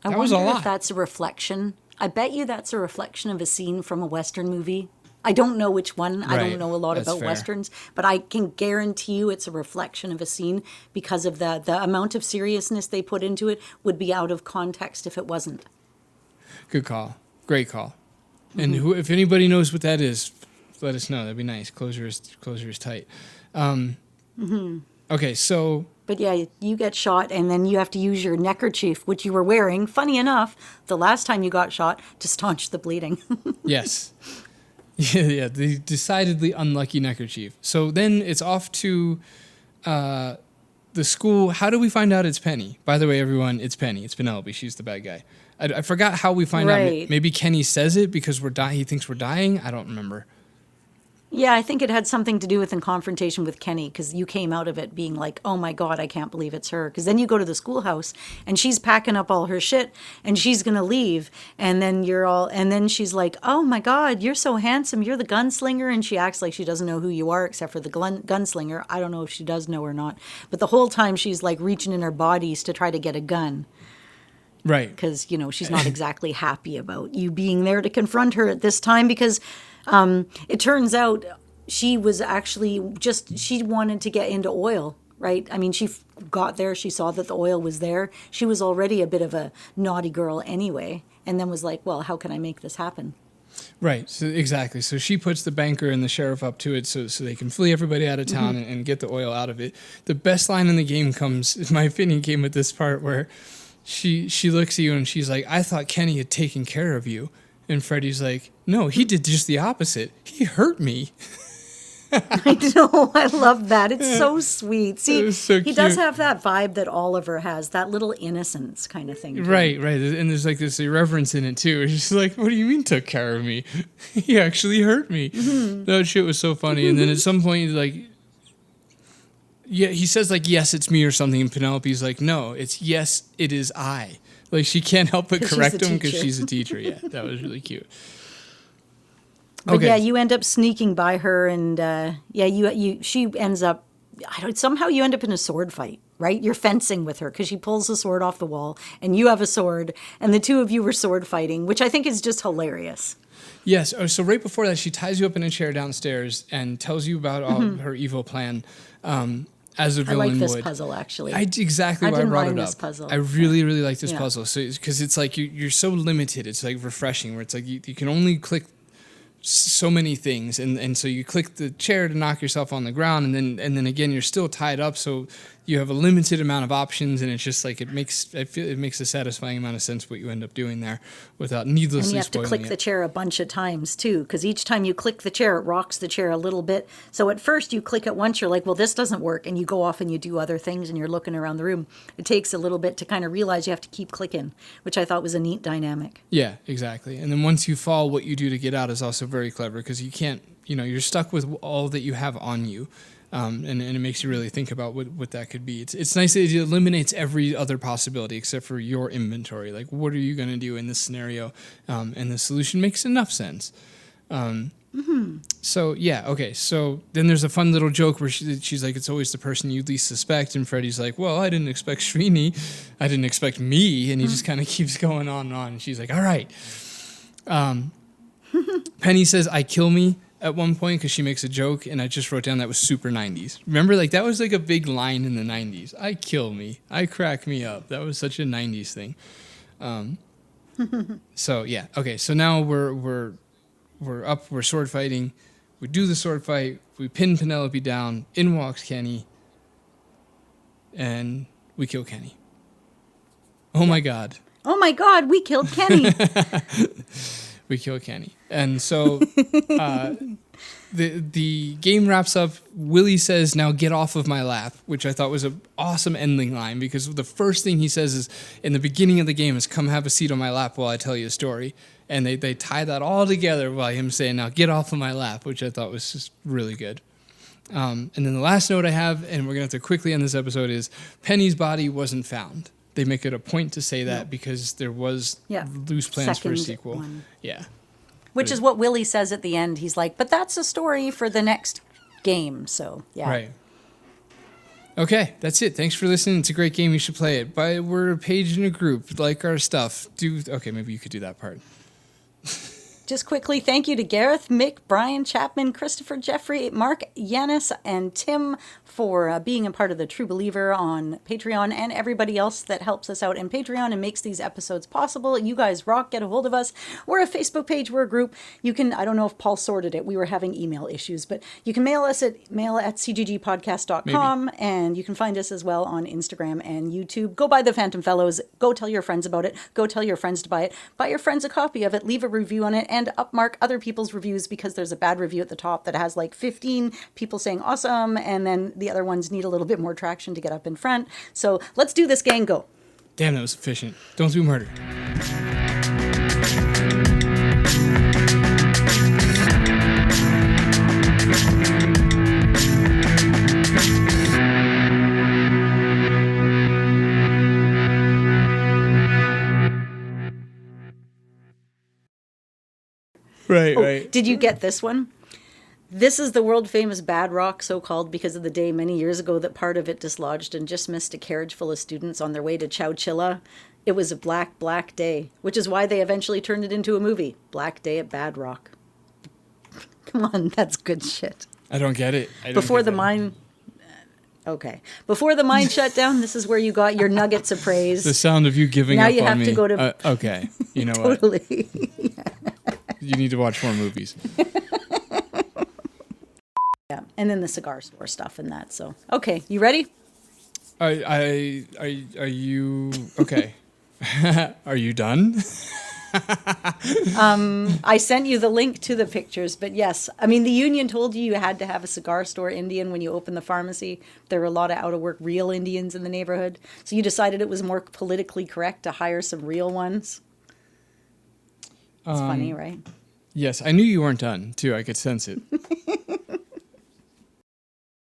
a lot. I wonder if that's a reflection. I bet you that's a reflection of a scene from a Western movie. I don't know which one. I don't know a lot about Westerns, but I can guarantee you it's a reflection of a scene because of the amount of seriousness they put into it would be out of context if it wasn't. Good call. Great call. And if anybody knows what that is, let us know. That'd be nice. Closure is tight. Okay, so... But yeah, you get shot, and then you have to use your neckerchief, which you were wearing, funny enough, the last time you got shot, to staunch the bleeding. Yes. Yeah, the decidedly unlucky neckerchief. So then it's off to the school. How do we find out it's Penny? By the way, everyone, it's Penny. It's Penelope. She's the bad guy. I forgot how we find out. Maybe Kenny says it because he thinks we're dying. I don't remember. Yeah, I think it had something to do with in confrontation with Kenny, because you came out of it being like, oh my God, I can't believe it's her. Because then you go to the schoolhouse and she's packing up all her shit and she's going to leave. And then she's like, oh my God, you're so handsome. You're the gunslinger. And she acts like she doesn't know who you are except for the gunslinger. I don't know if she does know or not. But the whole time she's like reaching in her bodies to try to get a gun. Right. Because, she's not exactly happy about you being there to confront her at this time because... it turns out she was actually she wanted to get into oil, right? I mean, she got there, she saw that the oil was there. She was already a bit of a naughty girl anyway, and then was like, well, how can I make this happen? Right, so exactly. So she puts the banker and the sheriff up to it so they can flee everybody out of town and get the oil out of it. The best line in the game comes, in my opinion, came at this part where she looks at you and she's like, I thought Kenny had taken care of you. And Freddy's like, no, he did just the opposite. He hurt me. I know. I love that. It's so sweet. See, so he does cute. have that vibe that Oliver has, that little innocence kind of thing. to him. Right. And there's like this irreverence in it too. It's just like, what do you mean took care of me? He actually hurt me. That shit was so funny. And then at some point, like, yeah, he says like, yes, it's me or something. And Penelope's like, no, it's yes, it is I. Like, she can't help but 'Cause she's correct a him because teacher. she's a teacher. Yeah, that was really cute. But yeah, you end up sneaking by her, and she ends up. Somehow you end up in a sword fight, right? You're fencing with her because she pulls the sword off the wall, and you have a sword, and the two of you were sword fighting, which I think is just hilarious. Yes. So right before that, she ties you up in a chair downstairs and tells you about all her evil plan. As a I villain like this would. puzzle actually. Exactly I why I didn't brought mind it this up. puzzle. I really, really like this Yeah. puzzle. So because it's like you're so limited. It's like refreshing where it's like you can only click so many things, and so you click the chair to knock yourself on the ground, and then again you're still tied up, so you have a limited amount of options, and it's just like I feel it makes a satisfying amount of sense what you end up doing there without needlessly And you have to spoiling click it. the chair a bunch of times too, because each time you click the chair, it rocks the chair a little bit. So at first you click it once, you're like, well, this doesn't work. And you go off and you do other things and you're looking around the room. It takes a little bit to kind of realize you have to keep clicking, which I thought was a neat dynamic. Yeah, exactly. And then once you fall, what you do to get out is also very clever because you can't, you're stuck with all that you have on you. And it makes you really think about what that could be. It's nice that it eliminates every other possibility except for your inventory. Like, what are you going to do in this scenario? And the solution makes enough sense. So, yeah, okay. So then there's a fun little joke where she's like, it's always the person you least suspect. And Freddy's like, well, I didn't expect Srini. I didn't expect me. And he just kind of keeps going on and on. And she's like, all right. Penny says, I kill me at one point because she makes a joke. And I just wrote down that was super 90s. Remember, like that was like a big line in the 90s. I kill me. I crack me up. That was such a 90s thing. So, yeah. Okay. So now we're up. We're sword fighting. We do the sword fight. We pin Penelope down. In walks Kenny. And we kill Kenny. Oh, my God. Oh my God, we killed Kenny. We kill Kenny. And so the game wraps up. Willie says, now get off of my lap, which I thought was an awesome ending line because the first thing he says is in the beginning of the game is come have a seat on my lap while I tell you a story. And they tie that all together by him saying, now get off of my lap, which I thought was just really good. And then the last note I have, and we're going to have to quickly end this episode, is Penny's body wasn't found. They make it a point to say that because there was loose plans for a Second sequel. one. Yeah. Which is what Willie says at the end. He's like, but that's a story for the next game. So, yeah. Right. Okay, that's it. Thanks for listening. It's a great game. You should play it. We're a page in a group. Like our stuff. Okay, maybe you could do that part. Just quickly, thank you to Gareth, Mick, Brian, Chapman, Christopher, Jeffrey, Mark, Yanis, and Tim for being a part of the True Believer on Patreon, and everybody else that helps us out in Patreon and makes these episodes possible. You guys rock. Get a hold of us. We're a Facebook page. We're a group. You can, I don't know if Paul sorted it. We were having email issues, but you can mail us at mail@cggpodcast.com, and you can find us as well on Instagram and YouTube. Go buy The Phantom Fellows. Go tell your friends about it. Go tell your friends to buy it. Buy your friends a copy of it. Leave a review on it. And upmark other people's reviews because there's a bad review at the top that has like 15 people saying awesome, and then the other ones need a little bit more traction to get up in front. So let's do this, gang. Go. Damn, that was efficient. Don't do murder. Right. Did you get this one? This is the world famous Bad Rock, so-called because of the day many years ago that part of it dislodged and just missed a carriage full of students on their way to Chowchilla. It was a black, black day, which is why they eventually turned it into a movie. Black Day at Bad Rock. Come on, that's good shit. I don't get it. Before the mine shut down, this is where you got your nuggets of praise. The sound of you giving Now up you on have me. to go to Okay, you know what? totally. You need to watch more movies. Yeah, and then the cigar store stuff and that. So, okay, you ready? Are you okay? Are you done? I sent you the link to the pictures, but yes, I mean, the union told you had to have a cigar store Indian when you opened the pharmacy. There were a lot of out-of-work real Indians in the neighborhood. So you decided it was more politically correct to hire some real ones. It's funny, right? Yes, I knew you weren't done, too. I could sense it.